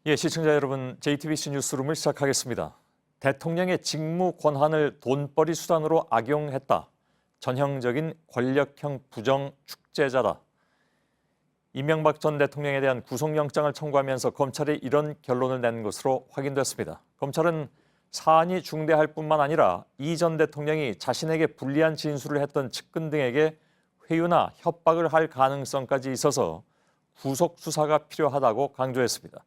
예, 시청자 여러분, JTBC 뉴스룸을 시작하겠습니다. 대통령의 직무 권한을 돈벌이 수단으로 악용했다. 전형적인 권력형 부정 축제자다. 이명박 전 대통령에 대한 구속영장을 청구하면서 검찰이 이런 결론을 낸 것으로 확인됐습니다. 검찰은 사안이 중대할 뿐만 아니라 이 전 대통령이 자신에게 불리한 진술을 했던 측근 등에게 회유나 협박을 할 가능성까지 있어서 구속 수사가 필요하다고 강조했습니다.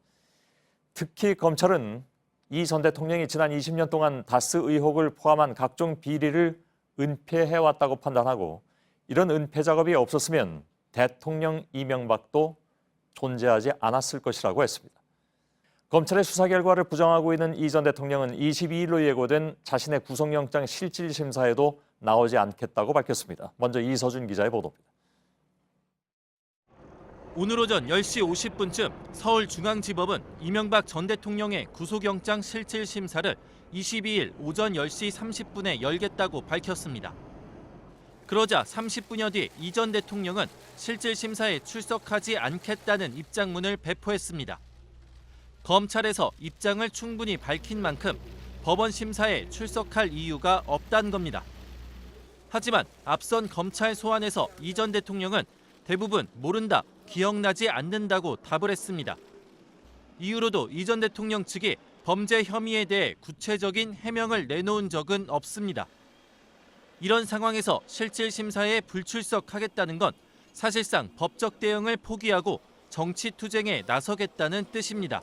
특히 검찰은 이 전 대통령이 지난 20년 동안 다스 의혹을 포함한 각종 비리를 은폐해왔다고 판단하고 이런 은폐 작업이 없었으면 대통령 이명박도 존재하지 않았을 것이라고 했습니다. 검찰의 수사 결과를 부정하고 있는 이 전 대통령은 22일로 예고된 자신의 구속영장 실질심사에도 나오지 않겠다고 밝혔습니다. 먼저 이서준 기자의 보도입니다. 오늘 오전 10시 50분쯤 서울중앙지법은 이명박 전 대통령의 구속영장 실질심사를 22일 오전 10시 30분에 열겠다고 밝혔습니다. 그러자 30분여 뒤 이 전 대통령은 실질심사에 출석하지 않겠다는 입장문을 배포했습니다. 검찰에서 입장을 충분히 밝힌 만큼 법원 심사에 출석할 이유가 없다는 겁니다. 하지만 앞선 검찰 소환에서 이 전 대통령은 대부분 모른다, 기억나지 않는다고 답을 했습니다. 이후로도 이 전 대통령 측이 범죄 혐의에 대해 구체적인 해명을 내놓은 적은 없습니다. 이런 상황에서 실질심사에 불출석하겠다는 건 사실상 법적 대응을 포기하고 정치투쟁에 나서겠다는 뜻입니다.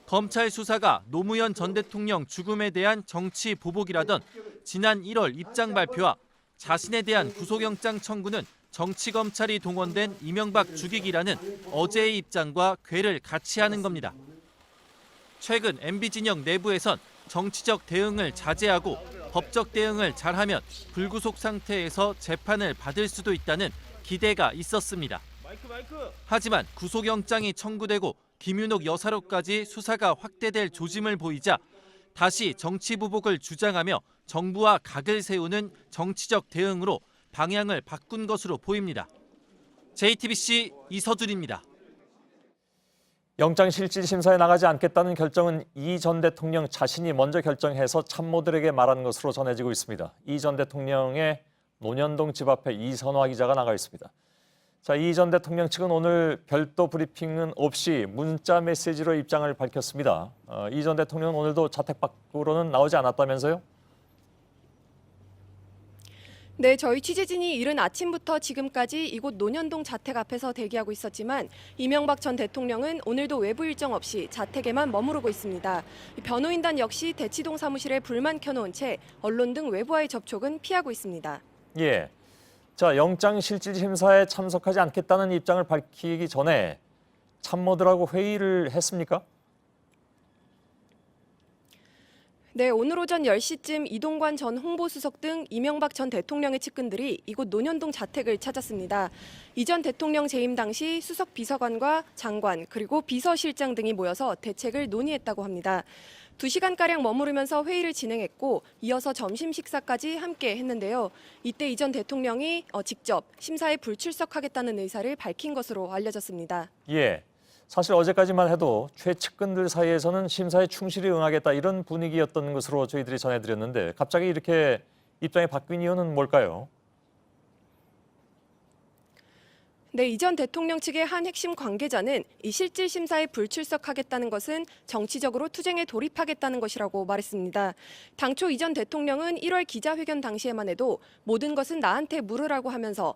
검찰 수사가 노무현 전 대통령 죽음에 대한 정치 보복이라던 지난 1월 입장 발표와 자신에 대한 구속영장 청구는 정치검찰이 동원된 이명박 죽이기라는 어제의 입장과 궤를 같이 하는 겁니다. 최근 MB진영 내부에선 정치적 대응을 자제하고 법적 대응을 잘하면 불구속 상태에서 재판을 받을 수도 있다는 기대가 있었습니다. 하지만 구속영장이 청구되고 김윤옥 여사로까지 수사가 확대될 조짐을 보이자 다시 정치보복을 주장하며 정부와 각을 세우는 정치적 대응으로 방향을 바꾼 것으로 보입니다. JTBC 이서준입니다. 영장 실질심사에 나가지 않겠다는 결정은 이 전 대통령 자신이 먼저 결정해서 참모들에게 말한 것으로 전해지고 있습니다. 이 전 대통령의 논현동 집 앞에 이선화 기자가 나가 있습니다. 자, 이 전 대통령 측은 오늘 별도 브리핑은 없이 문자 메시지로 입장을 밝혔습니다. 이 전 대통령은 오늘도 자택 밖으로는 나오지 않았다면서요? 네, 저희 취재진이 이른 아침부터 지금까지 이곳 논현동 자택 앞에서 대기하고 있었지만 이명박 전 대통령은 오늘도 외부 일정 없이 자택에만 머무르고 있습니다. 변호인단 역시 대치동 사무실에 불만 켜놓은 채 언론 등 외부와의 접촉은 피하고 있습니다. 예. 자, 영장 실질심사에 참석하지 않겠다는 입장을 밝히기 전에 참모들하고 회의를 했습니까? 네, 오늘 오전 10시쯤 이동관 전 홍보수석 등 이명박 전 대통령의 측근들이 이곳 논현동 자택을 찾았습니다. 이 전 대통령 재임 당시 수석 비서관과 장관 그리고 비서실장 등이 모여서 대책을 논의했다고 합니다. 2시간가량 머무르면서 회의를 진행했고 이어서 점심 식사까지 함께 했는데요. 이때 이 전 대통령이 직접 심사에 불출석하겠다는 의사를 밝힌 것으로 알려졌습니다. 예. 사실 어제까지만 해도 최측근들 사이에서는 심사에 충실히 응하겠다 이런 분위기였던 것으로 저희들이 전해드렸는데 갑자기 이렇게 입장이 바뀐 이유는 뭘까요? 네, 이 전 대통령 측의 한 핵심 관계자는 이 실질 심사에 불출석하겠다는 것은 정치적으로 투쟁에 돌입하겠다는 것이라고 말했습니다. 당초 이 전 대통령은 1월 기자회견 당시에만 해도 모든 것은 나한테 물으라고 하면서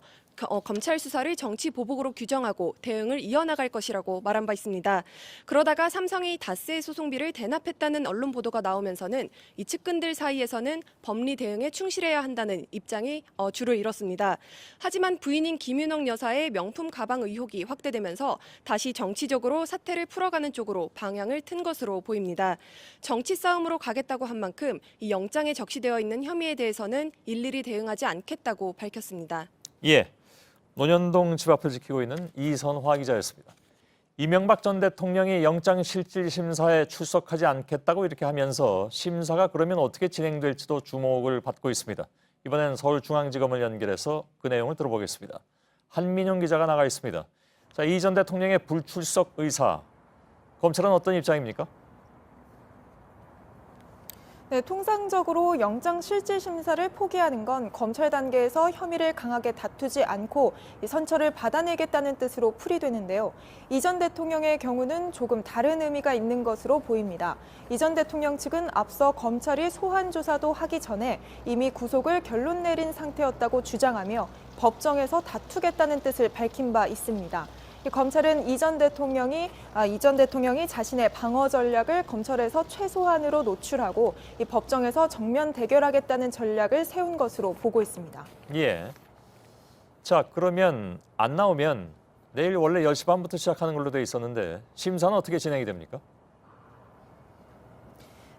검찰 수사를 정치 보복으로 규정하고 대응을 이어나갈 것이라고 말한 바 있습니다. 그러다가 삼성이 다스의 소송비를 대납했다는 언론 보도가 나오면서는 이 측근들 사이에서는 법리 대응에 충실해야 한다는 입장이 줄을 잃었습니다. 하지만 부인인 김윤옥 여사의 명품 가방 의혹이 확대되면서 다시 정치적으로 사태를 풀어가는 쪽으로 방향을 튼 것으로 보입니다. 정치 싸움으로 가겠다고 한 만큼 이 영장에 적시되어 있는 혐의에 대해서는 일일이 대응하지 않겠다고 밝혔습니다. 예. 논현동 집 앞을 지키고 있는 이선화 기자였습니다. 이명박 전 대통령이 영장 실질심사에 출석하지 않겠다고 이렇게 하면서 심사가 그러면 어떻게 진행될지도 주목을 받고 있습니다. 이번엔 서울중앙지검을 연결해서 그 내용을 들어보겠습니다. 한민용 기자가 나가 있습니다. 자, 이 전 대통령의 불출석 의사, 검찰은 어떤 입장입니까? 네, 통상적으로 영장실질심사를 포기하는 건 검찰 단계에서 혐의를 강하게 다투지 않고 선처를 받아내겠다는 뜻으로 풀이되는데요. 이 전 대통령의 경우는 조금 다른 의미가 있는 것으로 보입니다. 이 전 대통령 측은 앞서 검찰이 소환 조사도 하기 전에 이미 구속을 결론 내린 상태였다고 주장하며 법정에서 다투겠다는 뜻을 밝힌 바 있습니다. 검찰은 이 전 대통령이 자신의 방어 전략을 검찰에서 최소한으로 노출하고 이 법정에서 정면 대결하겠다는 전략을 세운 것으로 보고 있습니다. 예. 자, 그러면 안 나오면 내일 원래 10시 반부터 시작하는 걸로 돼 있었는데 심사는 어떻게 진행이 됩니까?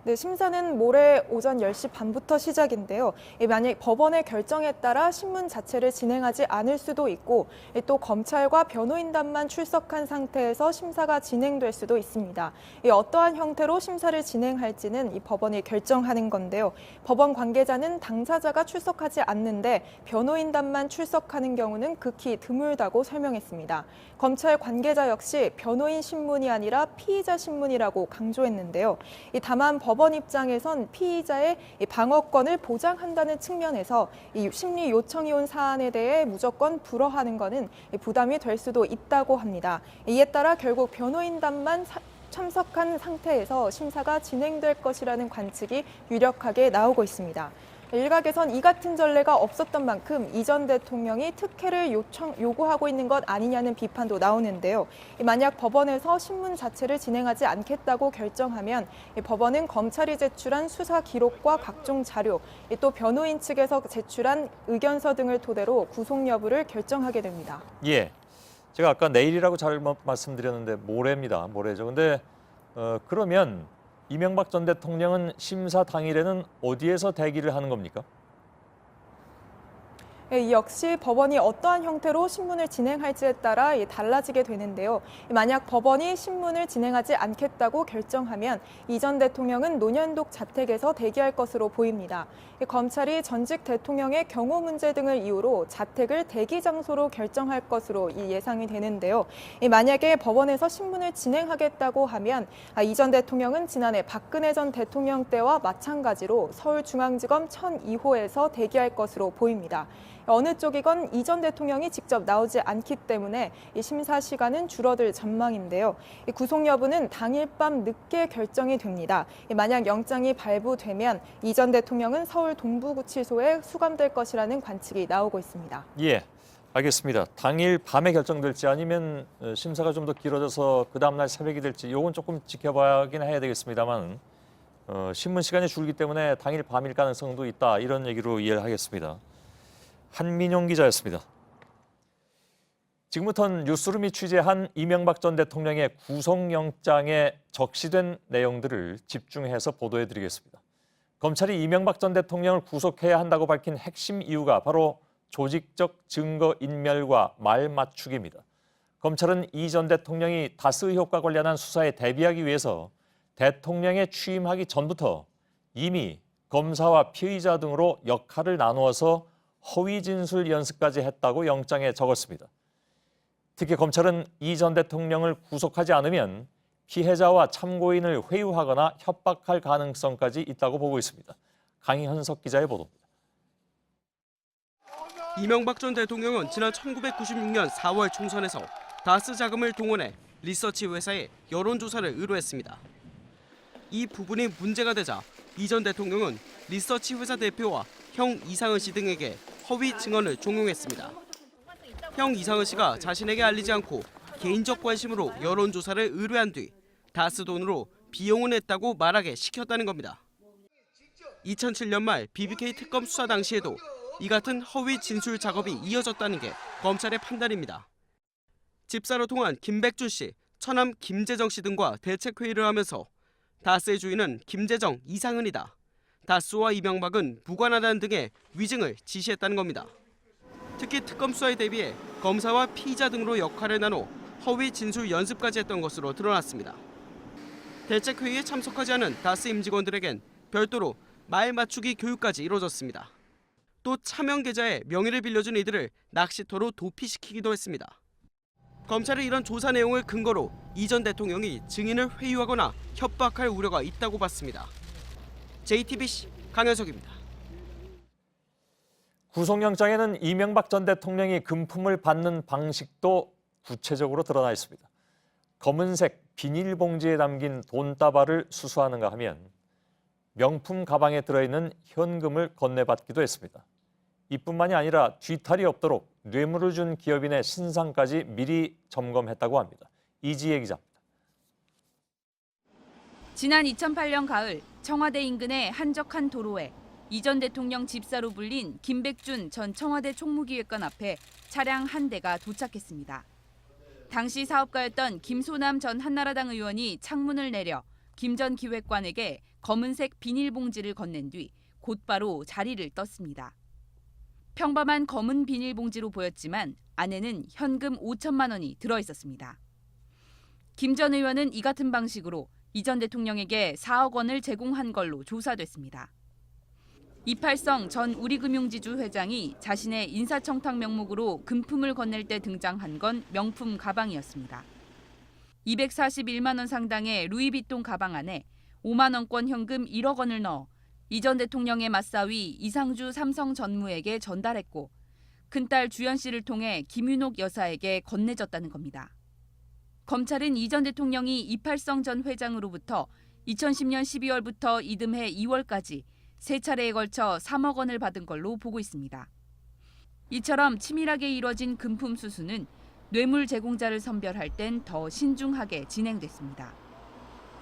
네, 심사는 모레 오전 10시 반부터 시작인데요. 만약 법원의 결정에 따라 신문 자체를 진행하지 않을 수도 있고 또 검찰과 변호인단만 출석한 상태에서 심사가 진행될 수도 있습니다. 어떠한 형태로 심사를 진행할지는 이 법원이 결정하는 건데요. 법원 관계자는 당사자가 출석하지 않는데 변호인단만 출석하는 경우는 극히 드물다고 설명했습니다. 검찰 관계자 역시 변호인 신문이 아니라 피의자 신문이라고 강조했는데요. 다만 법원 입장에선 피의자의 방어권을 보장한다는 측면에서 이 심리 요청이 온 사안에 대해 무조건 불허하는 것은 부담이 될 수도 있다고 합니다. 이에 따라 결국 변호인단만 참석한 상태에서 심사가 진행될 것이라는 관측이 유력하게 나오고 있습니다. 일각에선 이 같은 전례가 없었던 만큼 이 전 대통령이 특혜를 요구하고 있는 것 아니냐는 비판도 나오는데요. 만약 법원에서 신문 자체를 진행하지 않겠다고 결정하면 법원은 검찰이 제출한 수사 기록과 각종 자료, 또 변호인 측에서 제출한 의견서 등을 토대로 구속 여부를 결정하게 됩니다. 예. 제가 아까 내일이라고 잘못 말씀드렸는데 모레입니다. 모레죠. 근데 그러면 이명박 전 대통령은 심사 당일에는 어디에서 대기를 하는 겁니까? 역시 법원이 어떠한 형태로 신문을 진행할지에 따라 달라지게 되는데요. 만약 법원이 신문을 진행하지 않겠다고 결정하면 이 전 대통령은 논현동 자택에서 대기할 것으로 보입니다. 검찰이 전직 대통령의 경호 문제 등을 이유로 자택을 대기 장소로 결정할 것으로 예상이 되는데요. 만약에 법원에서 신문을 진행하겠다고 하면 이 전 대통령은 지난해 박근혜 전 대통령 때와 마찬가지로 서울중앙지검 1002호에서 대기할 것으로 보입니다. 어느 쪽이건 이 전 대통령이 직접 나오지 않기 때문에 이 심사 시간은 줄어들 전망인데요. 이 구속 여부는 당일 밤 늦게 결정이 됩니다. 만약 영장이 발부되면 이 전 대통령은 서울 동부구치소에 수감될 것이라는 관측이 나오고 있습니다. 예, 알겠습니다. 당일 밤에 결정될지 아니면 심사가 좀 더 길어져서 그 다음 날 새벽이 될지 이건 조금 지켜봐야긴 해야 되겠습니다만 신문 시간이 줄기 때문에 당일 밤일 가능성도 있다 이런 얘기로 이해를 하겠습니다. 한민용 기자였습니다. 지금부터는 뉴스룸이 취재한 이명박 전 대통령의 구속영장에 적시된 내용들을 집중해서 보도해드리겠습니다. 검찰이 이명박 전 대통령을 구속해야 한다고 밝힌 핵심 이유가 바로 조직적 증거인멸과 말맞추기입니다. 검찰은 이 전 대통령이 다스 의혹과 관련한 수사에 대비하기 위해서 대통령에 취임하기 전부터 이미 검사와 피의자 등으로 역할을 나누어서 허위 진술 연습까지 했다고 영장에 적었습니다. 특히 검찰은 이 전 대통령을 구속하지 않으면 피해자와 참고인을 회유하거나 협박할 가능성까지 있다고 보고 있습니다. 강현석 기자의 보도입니다. 이명박 전 대통령은 지난 1996년 4월 총선에서 다스 자금을 동원해 리서치 회사에 여론조사를 의뢰했습니다. 이 부분이 문제가 되자 이 전 대통령은 리서치 회사 대표와 형 이상은 씨 등에게 허위 증언을 종용했습니다. 형 이상은 씨가 자신에게 알리지 않고 개인적 관심으로 여론조사를 의뢰한 뒤 다스 돈으로 비용을 냈다고 말하게 시켰다는 겁니다. 2007년 말 BBK 특검 수사 당시에도 이 같은 허위 진술 작업이 이어졌다는 게 검찰의 판단입니다. 집사로 통한 김백준 씨, 처남 김재정 씨 등과 대책회의를 하면서 다스의 주인은 김재정, 이상은이다. 다스와 이명박은 무관하다는 등의 위증을 지시했다는 겁니다. 특히 특검 수사에 대비해 검사와 피의자 등으로 역할을 나눠 허위 진술 연습까지 했던 것으로 드러났습니다. 대책회의에 참석하지 않은 다스 임직원들에겐 별도로 말 맞추기 교육까지 이루어졌습니다. 또 차명 계좌에 명의를 빌려준 이들을 낚시터로 도피시키기도 했습니다. 검찰의 이런 조사 내용을 근거로 이 전 대통령이 증인을 회유하거나 협박할 우려가 있다고 봤습니다. JTBC 강현석입니다. 구속영장에는 이명박 전 대통령이 금품을 받는 방식도 구체적으로 드러나 있습니다. 검은색 비닐봉지에 담긴 돈다발을 수수하는가 하면 명품 가방에 들어있는 현금을 건네받기도 했습니다. 이뿐만이 아니라 뒤탈이 없도록 뇌물을 준 기업인의 신상까지 미리 점검했다고 합니다. 이지혜 기자입니다. 지난 2008년 가을 청와대 인근의 한적한 도로에 이 전 대통령 집사로 불린 김백준 전 청와대 총무기획관 앞에 차량 한 대가 도착했습니다. 당시 사업가였던 김소남 전 한나라당 의원이 창문을 내려 김 전 기획관에게 검은색 비닐봉지를 건넨 뒤 곧바로 자리를 떴습니다. 평범한 검은 비닐봉지로 보였지만 안에는 현금 5천만 원이 들어있었습니다. 김 전 의원은 이 같은 방식으로 이 전 대통령에게 4억 원을 제공한 걸로 조사됐습니다. 이팔성 전 우리금융지주 회장이 자신의 인사청탁 명목으로 금품을 건넬 때 등장한 건 명품 가방이었습니다. 241만 원 상당의 루이비통 가방 안에 5만 원권 현금 1억 원을 넣어 이 전 대통령의 맞사위 이상주 삼성 전무에게 전달했고 큰딸 주연 씨를 통해 김윤옥 여사에게 건네줬다는 겁니다. 검찰은 이 전 대통령이 이팔성 전 회장으로부터 2010년 12월부터 이듬해 2월까지 세 차례에 걸쳐 3억 원을 받은 걸로 보고 있습니다. 이처럼 치밀하게 이뤄진 금품 수수는 뇌물 제공자를 선별할 땐 더 신중하게 진행됐습니다.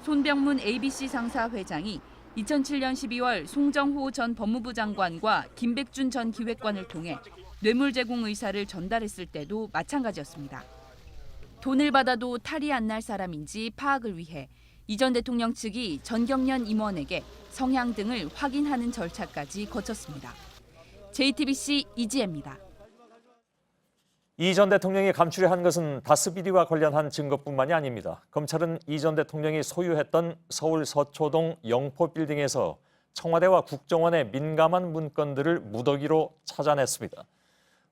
손병문 ABC 상사 회장이 2007년 12월 송정호 전 법무부 장관과 김백준 전 기획관을 통해 뇌물 제공 의사를 전달했을 때도 마찬가지였습니다. 돈을 받아도 탈이 안 날 사람인지 파악을 위해 이 전 대통령 측이 전경련 임원에게 성향 등을 확인하는 절차까지 거쳤습니다. JTBC 이지혜입니다. 이 전 대통령이 감추려 한 것은 다스비리와 관련한 증거뿐만이 아닙니다. 검찰은 이 전 대통령이 소유했던 서울 서초동 영포빌딩에서 청와대와 국정원의 민감한 문건들을 무더기로 찾아냈습니다.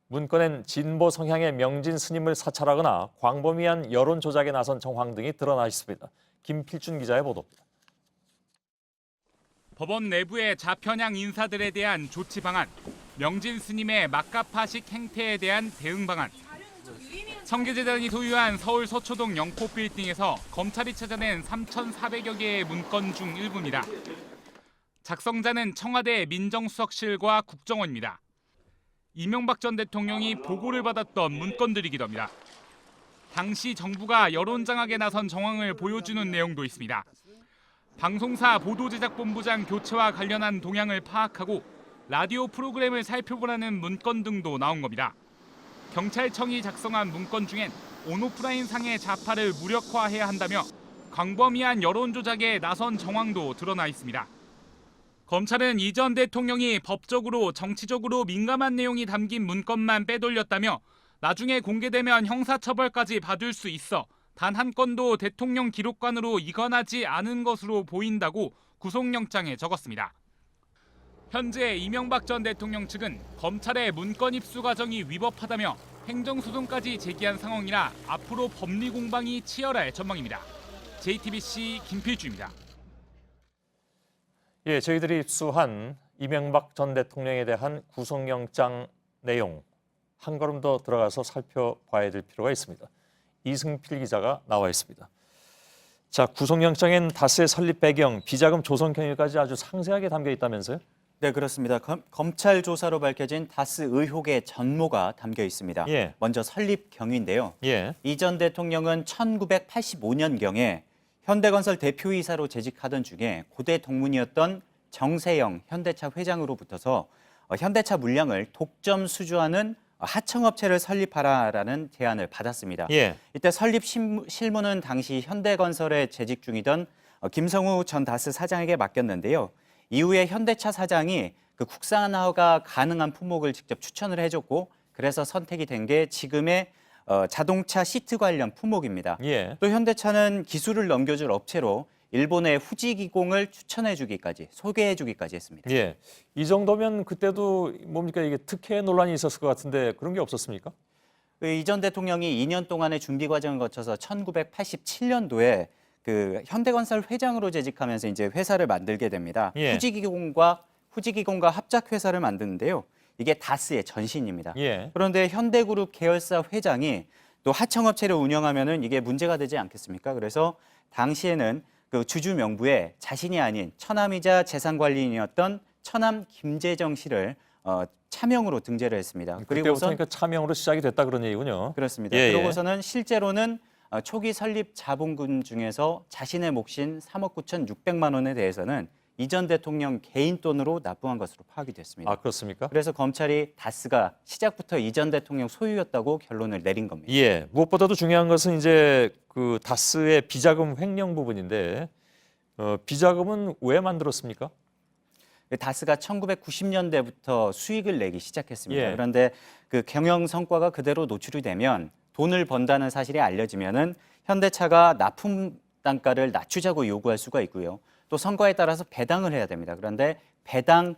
문건엔 진보 성향의 명진 스님을 사찰하거나 광범위한 여론 조작에 나선 정황 등이 드러나 있습니다. 김필준 기자의 보도입니다. 법원 내부의 좌편향 인사들에 대한 조치 방안, 명진 스님의 막가파식 행태에 대한 대응 방안, 청계재단이 소유한 서울 서초동 영포 빌딩에서 검찰이 찾아낸 3,400여 개의 문건 중 일부입니다. 작성자는 청와대 민정수석실과 국정원입니다. 이명박 전 대통령이 보고를 받았던 문건들이기도 합니다. 당시 정부가 여론장악에 나선 정황을 보여주는 내용도 있습니다. 방송사 보도제작본부장 교체와 관련한 동향을 파악하고 라디오 프로그램을 살펴보라는 문건 등도 나온 겁니다. 경찰청이 작성한 문건 중엔 온오프라인 상의 좌파를 무력화해야 한다며 광범위한 여론 조작에 나선 정황도 드러나 있습니다. 검찰은 이 전 대통령이 법적으로 정치적으로 민감한 내용이 담긴 문건만 빼돌렸다며 나중에 공개되면 형사처벌까지 받을 수 있어 단 한 건도 대통령 기록관으로 이관하지 않은 것으로 보인다고 구속영장에 적었습니다. 현재 이명박 전 대통령 측은 검찰의 문건 입수 과정이 위법하다며 행정소송까지 제기한 상황이라 앞으로 법리 공방이 치열할 전망입니다. JTBC 김필주입니다. 예, 저희들이 입수한 이명박 전 대통령에 대한 구속영장 내용 한 걸음 더 들어가서 살펴봐야 될 필요가 있습니다. 이승필 기자가 나와 있습니다. 자, 구속영장엔 다스의 설립 배경, 비자금 조성 경위까지 아주 상세하게 담겨 있다면서요? 네, 그렇습니다. 검찰 조사로 밝혀진 다스 의혹의 전모가 담겨 있습니다. 예. 먼저 설립 경위인데요. 예. 이 전 대통령은 1985년경에 현대건설 대표이사로 재직하던 중에 고대 동문이었던 정세영 현대차 회장으로 붙어서 현대차 물량을 독점 수주하는 하청업체를 설립하라라는 제안을 받았습니다. 예. 이때 설립 실무는 당시 현대건설에 재직 중이던 김성우 전 다스 사장에게 맡겼는데요. 이후에 현대차 사장이 그 국산화가 가능한 품목을 직접 추천을 해줬고 그래서 선택이 된 게 지금의 자동차 시트 관련 품목입니다. 예. 또 현대차는 기술을 넘겨줄 업체로 일본의 후지기공을 추천해주기까지 소개해주기까지 했습니다. 예. 이 정도면 그때도 뭡니까 이게 특혜 논란이 있었을 것 같은데 그런 게 없었습니까? 이 전 대통령이 2년 동안의 준비 과정을 거쳐서 1987년도에 그 현대건설 회장으로 재직하면서 이제 회사를 만들게 됩니다. 예. 후지기공과 합작 회사를 만드는데요. 이게 다스의 전신입니다. 예. 그런데 현대그룹 계열사 회장이 또 하청업체를 운영하면은 이게 문제가 되지 않겠습니까? 그래서 당시에는 그 주주 명부에 자신이 아닌 처남이자 재산관리인이었던 처남 김재정 씨를 차명으로 등재를 했습니다. 그리고서 그러니까 차명으로 시작이 됐다 그런 얘기군요. 그렇습니다. 예, 예. 그러고서는 실제로는 초기 설립 자본금 중에서 자신의 몫인 3억 9,600만 원에 대해서는 이 전 대통령 개인 돈으로 납부한 것으로 파악이 됐습니다. 아, 그렇습니까? 그래서 검찰이 다스가 시작부터 이 전 대통령 소유였다고 결론을 내린 겁니다. 예. 무엇보다도 중요한 것은 이제 그 다스의 비자금 횡령 부분인데 비자금은 왜 만들었습니까? 다스가 1990년대부터 수익을 내기 시작했습니다. 예. 그런데 그 경영 성과가 그대로 노출이 되면 돈을 번다는 사실이 알려지면은 현대차가 납품 단가를 낮추자고 요구할 수가 있고요. 또 성과에 따라서 배당을 해야 됩니다. 그런데 배당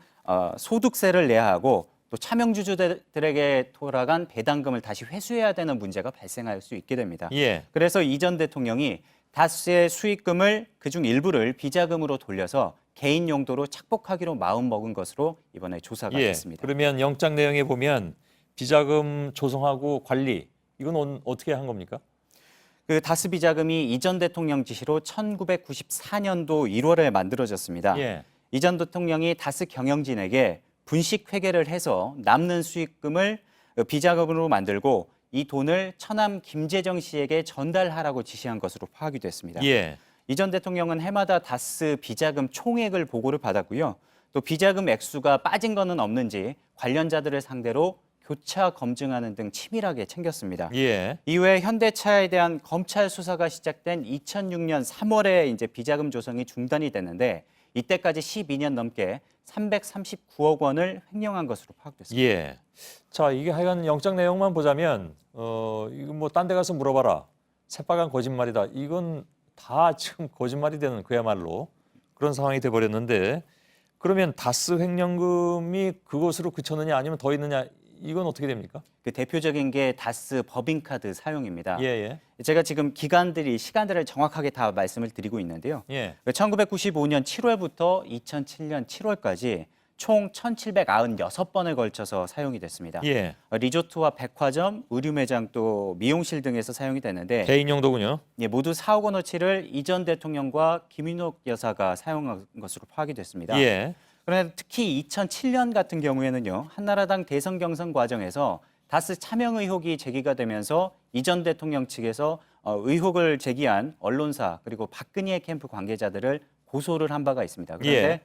소득세를 내야 하고 또 차명주주들에게 돌아간 배당금을 다시 회수해야 되는 문제가 발생할 수 있게 됩니다. 예. 그래서 이 전 대통령이 다스의 수익금을 그중 일부를 비자금으로 돌려서 개인 용도로 착복하기로 마음먹은 것으로 이번에 조사가 예. 됐습니다. 그러면 영장 내용에 보면 비자금 조성하고 관리 이건 어떻게 한 겁니까? 그 다스 비자금이 이 전 대통령 지시로 1994년도 1월에 만들어졌습니다. 예. 이 전 대통령이 다스 경영진에게 분식 회계를 해서 남는 수익금을 비자금으로 만들고 이 돈을 처남 김재정 씨에게 전달하라고 지시한 것으로 파악이 됐습니다. 예. 이 전 대통령은 해마다 다스 비자금 총액을 보고를 받았고요. 또 비자금 액수가 빠진 거는 없는지 관련자들을 상대로 교차 검증하는 등 치밀하게 챙겼습니다. 예. 이후에 현대차에 대한 검찰 수사가 시작된 2006년 3월에 이제 비자금 조성이 중단이 됐는데 이때까지 12년 넘게 339억 원을 횡령한 것으로 파악됐습니다. 예. 자, 이게 하여간 영장 내용만 보자면 이거 뭐 딴 데 가서 물어봐라. 새빨간 거짓말이다. 이건 다 지금 거짓말이 되는 그야말로 그런 상황이 돼 버렸는데 그러면 다스 횡령금이 그것으로 그쳤느냐 아니면 더 있느냐 이건 어떻게 됩니까? 그 대표적인 게 다스 법인카드 사용입니다. 예, 제가 지금 시간들을 정확하게 다 말씀을 드리고 있는데요. 예. 1995년 7월부터 2007년 7월까지 총 1,796번에 걸쳐서 사용이 됐습니다. 예. 리조트와 백화점, 의류 매장 또 미용실 등에서 사용이 됐는데 개인 용도군요. 예, 모두 4억 원어치를 이 전 대통령과 김윤옥 여사가 사용한 것으로 파악이 됐습니다. 예. 그런데 특히 2007년 같은 경우에는요. 한나라당 대선 경선 과정에서 다스 차명 의혹이 제기가 되면서 이 전 대통령 측에서 의혹을 제기한 언론사 그리고 박근혜 캠프 관계자들을 고소를 한 바가 있습니다. 그런데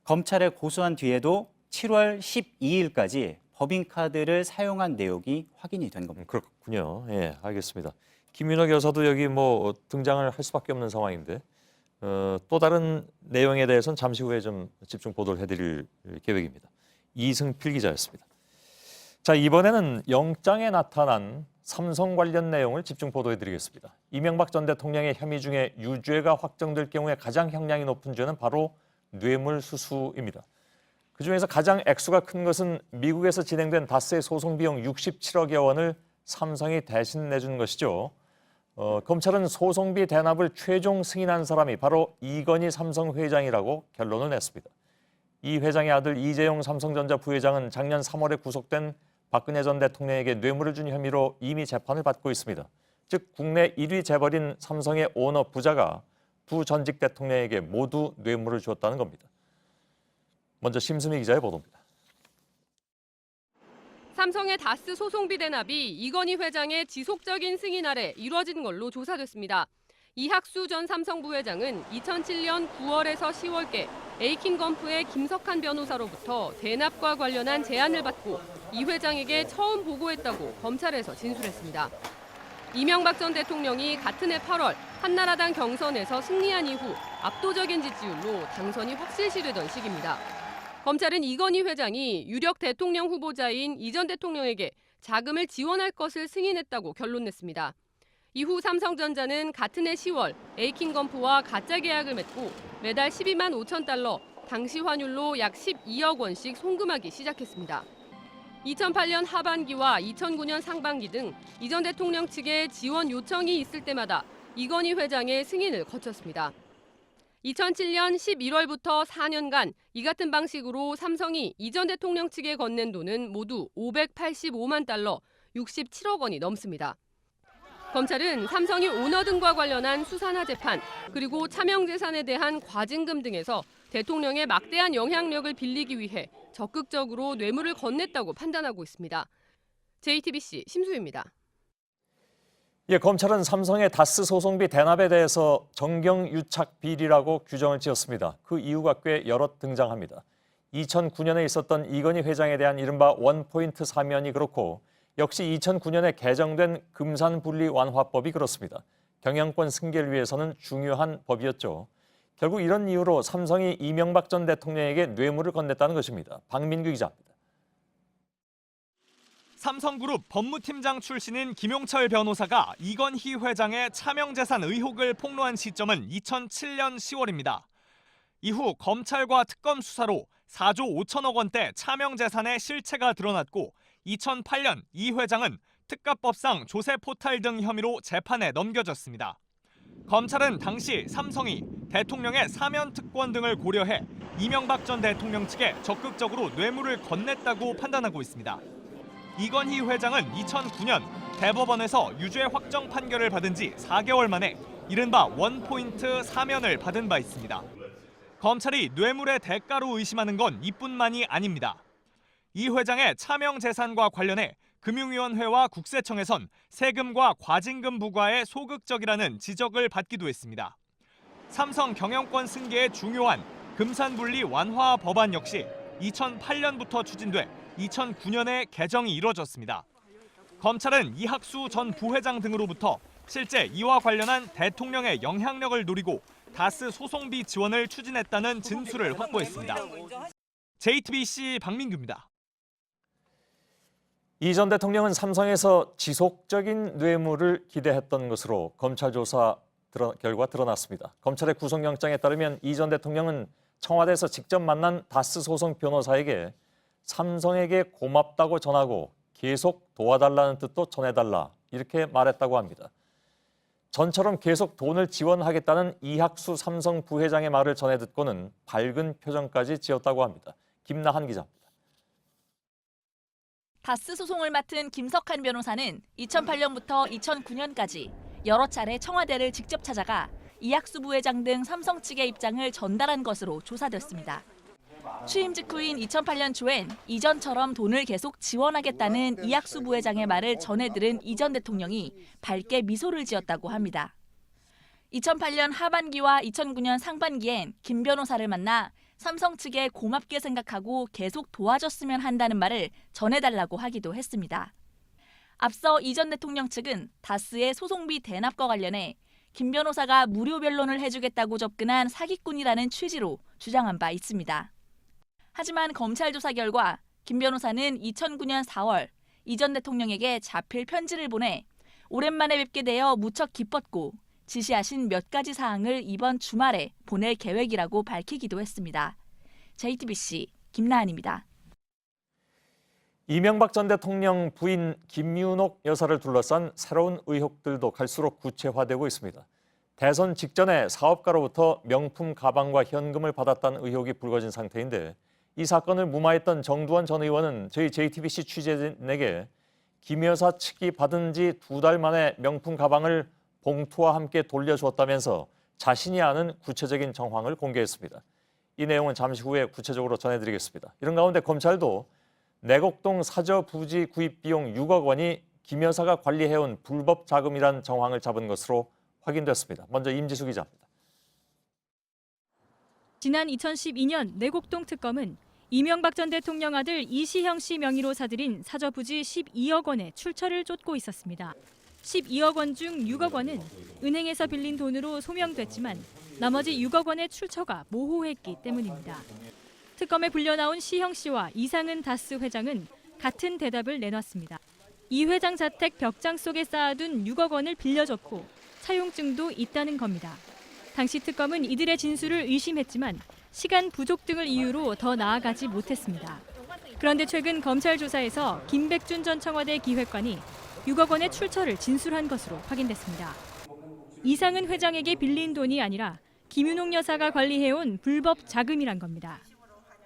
검찰에 고소한 뒤에도 7월 12일까지 법인카드를 사용한 내용이 확인이 된 겁니다. 그렇군요. 예, 알겠습니다. 김윤옥 여사도 여기 뭐 등장을 할 수밖에 없는 상황인데 또 다른 내용에 대해서는 잠시 후에 좀 집중 보도를 해드릴 계획입니다. 이승필 기자였습니다. 자, 이번에는 영장에 나타난 삼성 관련 내용을 집중 보도해드리겠습니다. 이명박 전 대통령의 혐의 중에 유죄가 확정될 경우에 가장 형량이 높은 죄는 바로 뇌물수수입니다. 그중에서 가장 액수가 큰 것은 미국에서 진행된 다스의 소송 비용 67억여 원을 삼성이 대신 내준 것이죠. 검찰은 소송비 대납을 최종 승인한 사람이 바로 이건희 삼성 회장이라고 결론을 냈습니다. 이 회장의 아들 이재용 삼성전자 부회장은 작년 3월에 구속된 박근혜 전 대통령에게 뇌물을 준 혐의로 이미 재판을 받고 있습니다. 즉 국내 1위 재벌인 삼성의 오너 부자가 두 전직 대통령에게 모두 뇌물을 주었다는 겁니다. 먼저 심수미 기자의 보도입니다. 삼성의 다스 소송비 대납이 이건희 회장의 지속적인 승인 아래 이루어진 걸로 조사됐습니다. 이학수 전 삼성 부회장은 2007년 9월에서 10월께 에이킨건프의 김석한 변호사로부터 대납과 관련한 제안을 받고 이 회장에게 처음 보고했다고 검찰에서 진술했습니다. 이명박 전 대통령이 같은 해 8월 한나라당 경선에서 승리한 이후 압도적인 지지율로 당선이 확실시되던 시기입니다. 검찰은 이건희 회장이 유력 대통령 후보자인 이 전 대통령에게 자금을 지원할 것을 승인했다고 결론냈습니다. 이후 삼성전자는 같은 해 10월 에이킨건프와 가짜 계약을 맺고 매달 12만 5천 달러, 당시 환율로 약 12억 원씩 송금하기 시작했습니다. 2008년 하반기와 2009년 상반기 등 이 전 대통령 측의 지원 요청이 있을 때마다 이건희 회장의 승인을 거쳤습니다. 2007년 11월부터 4년간 이 같은 방식으로 삼성이 이 전 대통령 측에 건넨 돈은 모두 585만 달러, 67억 원이 넘습니다. 검찰은 삼성이 오너 등과 관련한 수사나 재판, 그리고 차명재산에 대한 과징금 등에서 대통령의 막대한 영향력을 빌리기 위해 적극적으로 뇌물을 건넸다고 판단하고 있습니다. JTBC 심수희입니다. 검찰은 삼성의 다스 소송비 대납에 대해서 정경유착 비리라고 규정을 지었습니다. 그 이유가 꽤 여럿 등장합니다. 2009년에 있었던 이건희 회장에 대한 이른바 원포인트 사면이 그렇고 역시 2009년에 개정된 금산분리완화법이 그렇습니다. 경영권 승계를 위해서는 중요한 법이었죠. 결국 이런 이유로 삼성이 이명박 전 대통령에게 뇌물을 건넸다는 것입니다. 박민규 기자입니다. 삼성그룹 법무팀장 출신인 김용철 변호사가 이건희 회장의 차명재산 의혹을 폭로한 시점은 2007년 10월입니다. 이후 검찰과 특검 수사로 4조 5천억 원대 차명재산의 실체가 드러났고 2008년 이 회장은 특가법상 조세포탈 등 혐의로 재판에 넘겨졌습니다. 검찰은 당시 삼성이 대통령의 사면 특권 등을 고려해 이명박 전 대통령 측에 적극적으로 뇌물을 건넸다고 판단하고 있습니다. 이건희 회장은 2009년 대법원에서 유죄 확정 판결을 받은 지 4개월 만에 이른바 원포인트 사면을 받은 바 있습니다. 검찰이 뇌물의 대가로 의심하는 건 이뿐만이 아닙니다. 이 회장의 차명 재산과 관련해 금융위원회와 국세청에선 세금과 과징금 부과에 소극적이라는 지적을 받기도 했습니다. 삼성 경영권 승계에 중요한 금산분리 완화 법안 역시 2008년부터 추진돼 2009년에 개정이 이뤄졌습니다. 검찰은 이학수 전 부회장 등으로부터 실제 이와 관련한 대통령의 영향력을 노리고 다스 소송비 지원을 추진했다는 진술을 확보했습니다. JTBC 박민규입니다. 이 전 대통령은 삼성에서 지속적인 뇌물을 기대했던 것으로 검찰 조사 결과 드러났습니다. 검찰의 구속영장에 따르면 이 전 대통령은 청와대에서 직접 만난 다스 소송 변호사에게 삼성에게 고맙다고 전하고 계속 도와달라는 뜻도 전해달라 이렇게 말했다고 합니다. 전처럼 계속 돈을 지원하겠다는 이학수 삼성 부회장의 말을 전해 듣고는 밝은 표정까지 지었다고 합니다. 김나한 기자입니다. 다스 소송을 맡은 김석한 변호사는 2008년부터 2009년까지 여러 차례 청와대를 직접 찾아가 이학수 부회장 등 삼성 측의 입장을 전달한 것으로 조사됐습니다. 취임 직후인 2008년 초엔 이전처럼 돈을 계속 지원하겠다는 이학수 부회장의 말을 전해 들은 이 전 대통령이 밝게 미소를 지었다고 합니다. 2008년 하반기와 2009년 상반기엔 김 변호사를 만나 삼성 측에 고맙게 생각하고 계속 도와줬으면 한다는 말을 전해달라고 하기도 했습니다. 앞서 이 전 대통령 측은 다스의 소송비 대납과 관련해 김 변호사가 무료 변론을 해주겠다고 접근한 사기꾼이라는 취지로 주장한 바 있습니다. 하지만 검찰 조사 결과 김 변호사는 2009년 4월 이 전 대통령에게 자필 편지를 보내 오랜만에 뵙게 되어 무척 기뻤고 지시하신 몇 가지 사항을 이번 주말에 보낼 계획이라고 밝히기도 했습니다. JTBC 김나한입니다. 이명박 전 대통령 부인 김윤옥 여사를 둘러싼 새로운 의혹들도 갈수록 구체화되고 있습니다. 대선 직전에 사업가로부터 명품 가방과 현금을 받았다는 의혹이 불거진 상태인데 이 사건을 무마했던 정두원 전 의원은 저희 JTBC 취재진에게 김 여사 측이 받은 지 2달 만에 명품 가방을 봉투와 함께 돌려주었다면서 자신이 아는 구체적인 정황을 공개했습니다. 이 내용은 잠시 후에 구체적으로 전해드리겠습니다. 이런 가운데 검찰도 내곡동 사저 부지 구입 비용 6억 원이 김 여사가 관리해온 불법 자금이란 정황을 잡은 것으로 확인됐습니다. 먼저 임지수 기자입니다. 지난 2012년 내곡동 특검은 이명박 전 대통령 아들 이시형 씨 명의로 사들인 사저 부지 12억 원의 출처를 쫓고 있었습니다. 12억 원 중 6억 원은 은행에서 빌린 돈으로 소명됐지만 나머지 6억 원의 출처가 모호했기 때문입니다. 특검에 불려나온 시형 씨와 이상은 다스 회장은 같은 대답을 내놨습니다. 이 회장 자택 벽장 속에 쌓아둔 6억 원을 빌려줬고 차용증도 있다는 겁니다. 당시 특검은 이들의 진술을 의심했지만 시간 부족 등을 이유로 더 나아가지 못했습니다. 그런데 최근 검찰 조사에서 김백준 전 청와대 기획관이 6억 원의 출처를 진술한 것으로 확인됐습니다. 이상은 회장에게 빌린 돈이 아니라 김윤옥 여사가 관리해온 불법 자금이란 겁니다.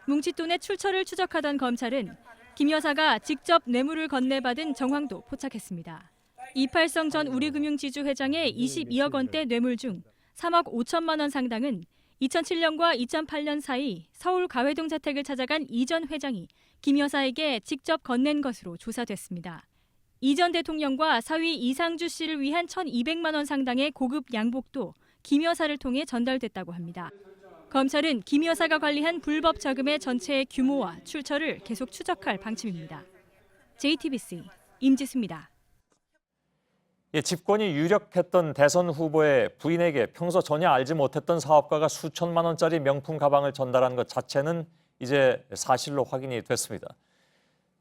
뭉칫돈의 출처를 추적하던 검찰은 김 여사가 직접 뇌물을 건네받은 정황도 포착했습니다. 이팔성 전 우리금융지주 회장의 22억 원대 뇌물 중 3억 5천만 원 상당은 2007년과 2008년 사이 서울 가회동 자택을 찾아간 이 전 회장이 김 여사에게 직접 건넨 것으로 조사됐습니다. 이 전 대통령과 사위 이상주 씨를 위한 1,200만 원 상당의 고급 양복도 김 여사를 통해 전달됐다고 합니다. 검찰은 김 여사가 관리한 불법 자금의 전체의 규모와 출처를 계속 추적할 방침입니다. JTBC 임지수입니다. 집권이 유력했던 대선 후보의 부인에게 평소 전혀 알지 못했던 사업가가 수천만 원짜리 명품 가방을 전달한 것 자체는 이제 사실로 확인이 됐습니다.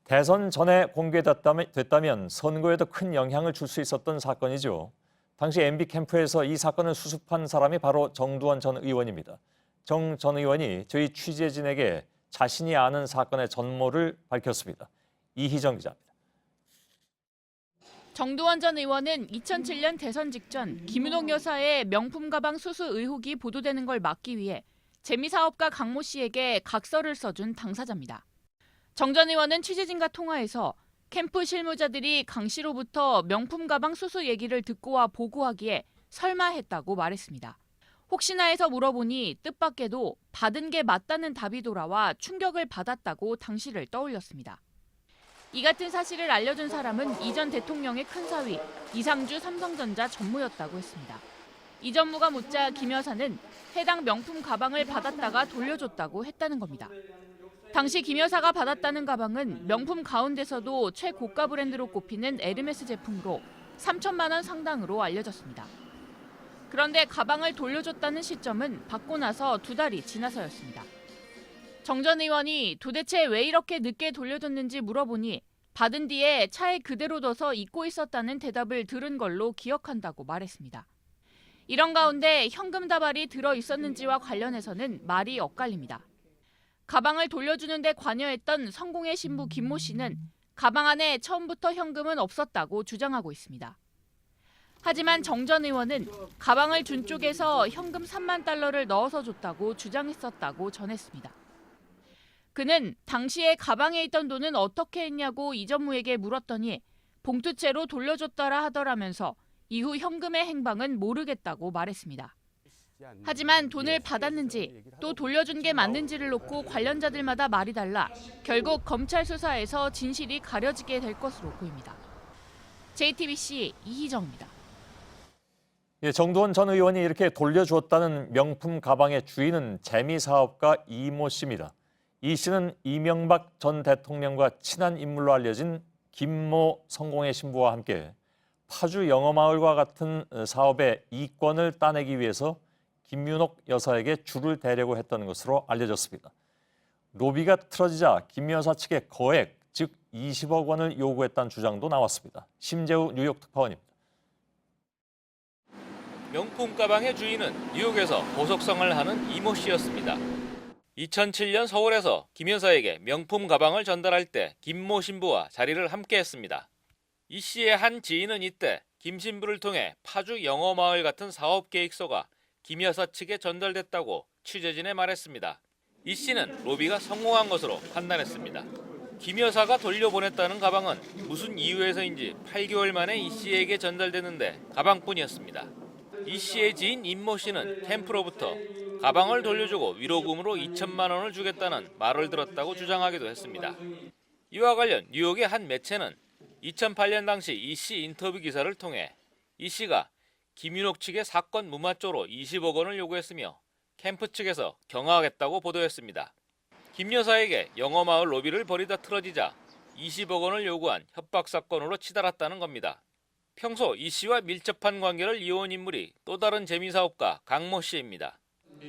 대선 전에 공개됐다면 선거에도 큰 영향을 줄 수 있었던 사건이죠. 당시 MB 캠프에서 이 사건을 수습한 사람이 바로 정두원 전 의원입니다. 정 전 의원이 저희 취재진에게 자신이 아는 사건의 전모를 밝혔습니다. 이희정 기자입니다. 정두원 전 의원은 2007년 대선 직전 김윤옥 여사의 명품 가방 수수 의혹이 보도되는 걸 막기 위해 재미사업가 강모 씨에게 각서를 써준 당사자입니다. 정 전 의원은 취재진과 통화에서 캠프 실무자들이 강 씨로부터 명품 가방 수수 얘기를 듣고 와 보고하기에 설마 했다고 말했습니다. 혹시나 해서 물어보니 뜻밖에도 받은 게 맞다는 답이 돌아와 충격을 받았다고 당시를 떠올렸습니다. 이 같은 사실을 알려준 사람은 이 전 대통령의 큰사위 이상주 삼성전자 전무였다고 했습니다. 이 전무가 묻자 김 여사는 해당 명품 가방을 받았다가 돌려줬다고 했다는 겁니다. 당시 김 여사가 받았다는 가방은 명품 가운데서도 최고가 브랜드로 꼽히는 에르메스 제품으로 3천만 원 상당으로 알려졌습니다. 그런데 가방을 돌려줬다는 시점은 받고 나서 2달이 지나서였습니다. 정 전 의원이 도대체 왜 이렇게 늦게 돌려줬는지 물어보니 받은 뒤에 차에 그대로 둬서 잊고 있었다는 대답을 들은 걸로 기억한다고 말했습니다. 이런 가운데 현금 다발이 들어 있었는지와 관련해서는 말이 엇갈립니다. 가방을 돌려주는 데 관여했던 성공의 신부 김모 씨는 가방 안에 처음부터 현금은 없었다고 주장하고 있습니다. 하지만 정 전 의원은 가방을 준 쪽에서 현금 3만 달러를 넣어서 줬다고 주장했었다고 전했습니다. 그는 당시에 가방에 있던 돈은 어떻게 했냐고 이 전무에게 물었더니 봉투채로 돌려줬더라 하더라면서 이후 현금의 행방은 모르겠다고 말했습니다. 하지만 돈을 받았는지 또 돌려준 게 맞는지를 놓고 관련자들마다 말이 달라 결국 검찰 수사에서 진실이 가려지게 될 것으로 보입니다. JTBC 이희정입니다. 정두원 전 의원이 이렇게 돌려주었다는 명품 가방의 주인은 재미사업가 이모 씨입니다. 이 씨는 이명박 전 대통령과 친한 인물로 알려진 김모 성공의 신부와 함께 파주 영어마을과 같은 사업의 이권을 따내기 위해서 김윤옥 여사에게 줄을 대려고 했던 것으로 알려졌습니다. 로비가 틀어지자 김 여사 측의 거액, 즉 20억 원을 요구했다는 주장도 나왔습니다. 심재우 뉴욕 특파원입니다. 명품 가방의 주인은 뉴욕에서 보석성을 하는 이모 씨였습니다. 2007년 서울에서 김 여사에게 명품 가방을 전달할 때 김모 신부와 자리를 함께했습니다. 이 씨의 한 지인은 이때 김 신부를 통해 파주 영어마을 같은 사업 계획서가 김 여사 측에 전달됐다고 취재진에 말했습니다. 이 씨는 로비가 성공한 것으로 판단했습니다. 김 여사가 돌려보냈다는 가방은 무슨 이유에서인지 8개월 만에 이 씨에게 전달됐는데 가방뿐이었습니다. 이 씨의 지인 임모 씨는 캠프로부터 가방을 돌려주고 위로금으로 2천만 원을 주겠다는 말을 들었다고 주장하기도 했습니다. 이와 관련 뉴욕의 한 매체는 2008년 당시 이 씨 인터뷰 기사를 통해 이 씨가 김윤옥 측의 사건 무마조로 20억 원을 요구했으며 캠프 측에서 경하하겠다고 보도했습니다. 김 여사에게 영어마을 로비를 벌이다 틀어지자 20억 원을 요구한 협박 사건으로 치달았다는 겁니다. 평소 이 씨와 밀접한 관계를 이어온 인물이 또 다른 재미사업가 강모 씨입니다.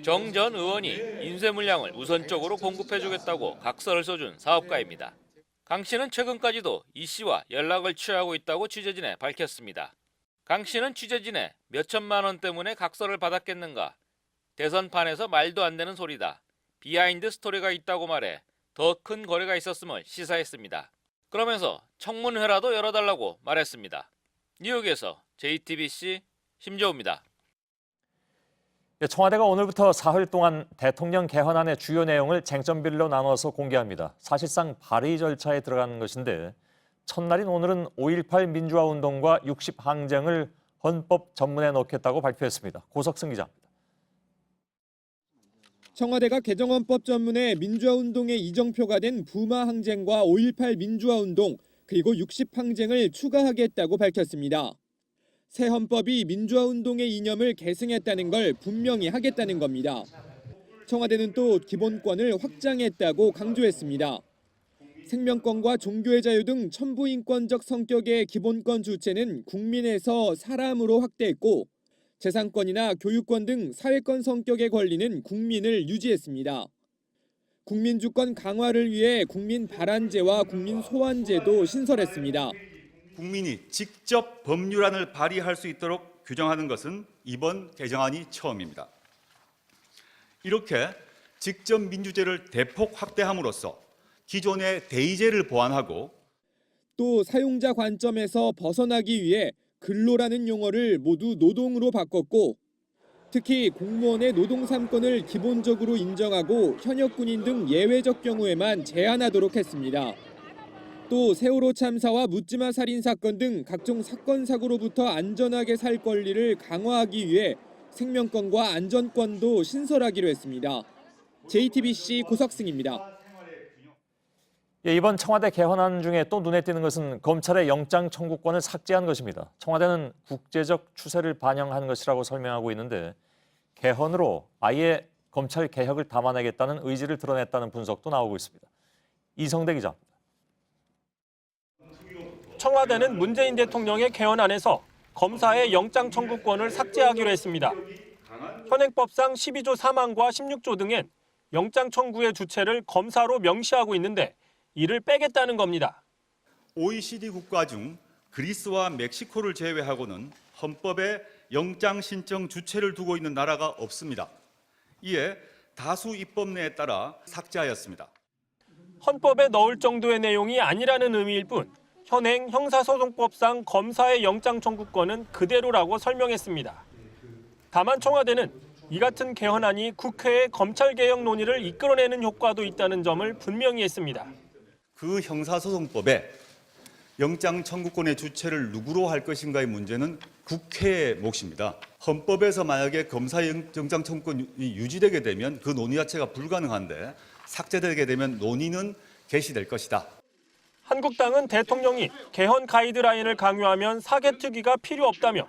정 전 의원이 인쇄 물량을 우선적으로 공급해주겠다고 각서를 써준 사업가입니다. 강 씨는 최근까지도 이 씨와 연락을 취하고 있다고 취재진에 밝혔습니다. 강 씨는 취재진에 몇 천만 원 때문에 각서를 받았겠는가, 대선판에서 말도 안 되는 소리다, 비하인드 스토리가 있다고 말해 더 큰 거래가 있었음을 시사했습니다. 그러면서 청문회라도 열어달라고 말했습니다. 뉴욕에서 JTBC 심재호입니다. 청와대가 오늘부터 사흘 동안 대통령 개헌안의 주요 내용을 쟁점별로 나눠서 공개합니다. 사실상 발의 절차에 들어가는 것인데 첫날인 오늘은 5.18 민주화 운동과 60 항쟁을 헌법 전문에 넣겠다고 발표했습니다. 고석승 기자입니다. 청와대가 개정헌법 전문에 민주화 운동의 이정표가 된 부마 항쟁과 5.18 민주화 운동 그리고 60 항쟁을 추가하겠다고 밝혔습니다. 새 헌법이 민주화 운동의 이념을 계승했다는 걸 분명히 하겠다는 겁니다. 청와대는 또 기본권을 확장했다고 강조했습니다. 생명권과 종교의 자유 등 천부인권적 성격의 기본권 주체는 국민에서 사람으로 확대했고 재산권이나 교육권 등 사회권 성격의 권리는 국민을 유지했습니다. 국민주권 강화를 위해 국민 발안제와 국민 소환제도 신설했습니다. 국민이 직접 법률안을 발의할 수 있도록 규정하는 것은 이번 개정안이 처음입니다. 이렇게 직접 민주제를 대폭 확대함으로써 기존의 대의제를 보완하고 또 사용자 관점에서 벗어나기 위해 근로라는 용어를 모두 노동으로 바꿨고 특히 공무원의 노동 3권을 기본적으로 인정하고 현역군인 등 예외적 경우에만 제한하도록 했습니다. 또 세월호 참사와 묻지마 살인 사건 등 각종 사건 사고로부터 안전하게 살 권리를 강화하기 위해 생명권과 안전권도 신설하기로 했습니다. JTBC 고석승입니다. 이번 청와대 개헌안 중에 또 눈에 띄는 것은 검찰의 영장 청구권을 삭제한 것입니다. 청와대는 국제적 추세를 반영한 것이라고 설명하고 있는데 개헌으로 아예 검찰 개혁을 담아내겠다는 의지를 드러냈다는 분석도 나오고 있습니다. 이성대 기자입니다. 청와대는 문재인 대통령의 개헌안에서 검사의 영장 청구권을 삭제하기로 했습니다. 현행법상 12조 3항과 16조 등엔 영장 청구의 주체를 검사로 명시하고 있는데 이를 빼겠다는 겁니다. OECD 국가 중 그리스와 멕시코를 제외하고는 헌법에 영장 신청 주체를 두고 있는 나라가 없습니다. 이에 다수 입법례에 따라 삭제하였습니다. 헌법에 넣을 정도의 내용이 아니라는 의미일 뿐 현행 형사소송법상 검사의 영장 청구권은 그대로라고 설명했습니다. 다만 청와대는 이 같은 개헌안이 국회의 검찰개혁 논의를 이끌어내는 효과도 있다는 점을 분명히 했습니다. 그 형사소송법에 영장 청구권의 주체를 누구로 할 것인가의 문제는 국회의 몫입니다. 헌법에서 만약에 검사 영장 청구권이 유지되게 되면 그 논의 자체가 불가능한데 삭제되게 되면 논의는 개시될 것이다. 한국당은 대통령이 개헌 가이드라인을 강요하면 사개특위가 필요 없다며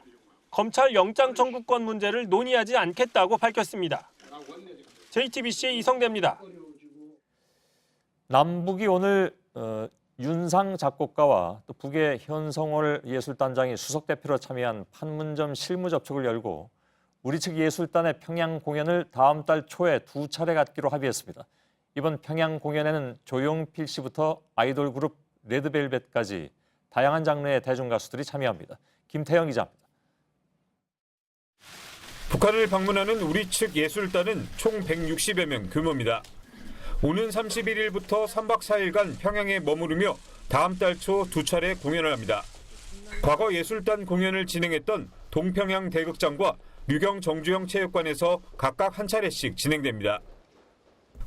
검찰 영장 청구권 문제를 논의하지 않겠다고 밝혔습니다. JTBC의 이성대입니다. 남북이 오늘 윤상 작곡가와 또 북의 현성월 예술단장이 수석 대표로 참여한 판문점 실무 접촉을 열고 우리 측 예술단의 평양 공연을 다음 달 초에 2차례 갖기로 합의했습니다. 이번 평양 공연에는 조용필 씨부터 아이돌 그룹 레드벨벳까지 다양한 장르의 대중가수들이 참여합니다. 김태영 기자입니다. 북한을 방문하는 우리 측 예술단은 총 160여 명 규모입니다. 오는 31일부터 3박 4일간 평양에 머무르며 다음 달 초 2차례 공연을 합니다. 과거 예술단 공연을 진행했던 동평양 대극장과 류경 정주영 체육관에서 각각 한 차례씩 진행됩니다.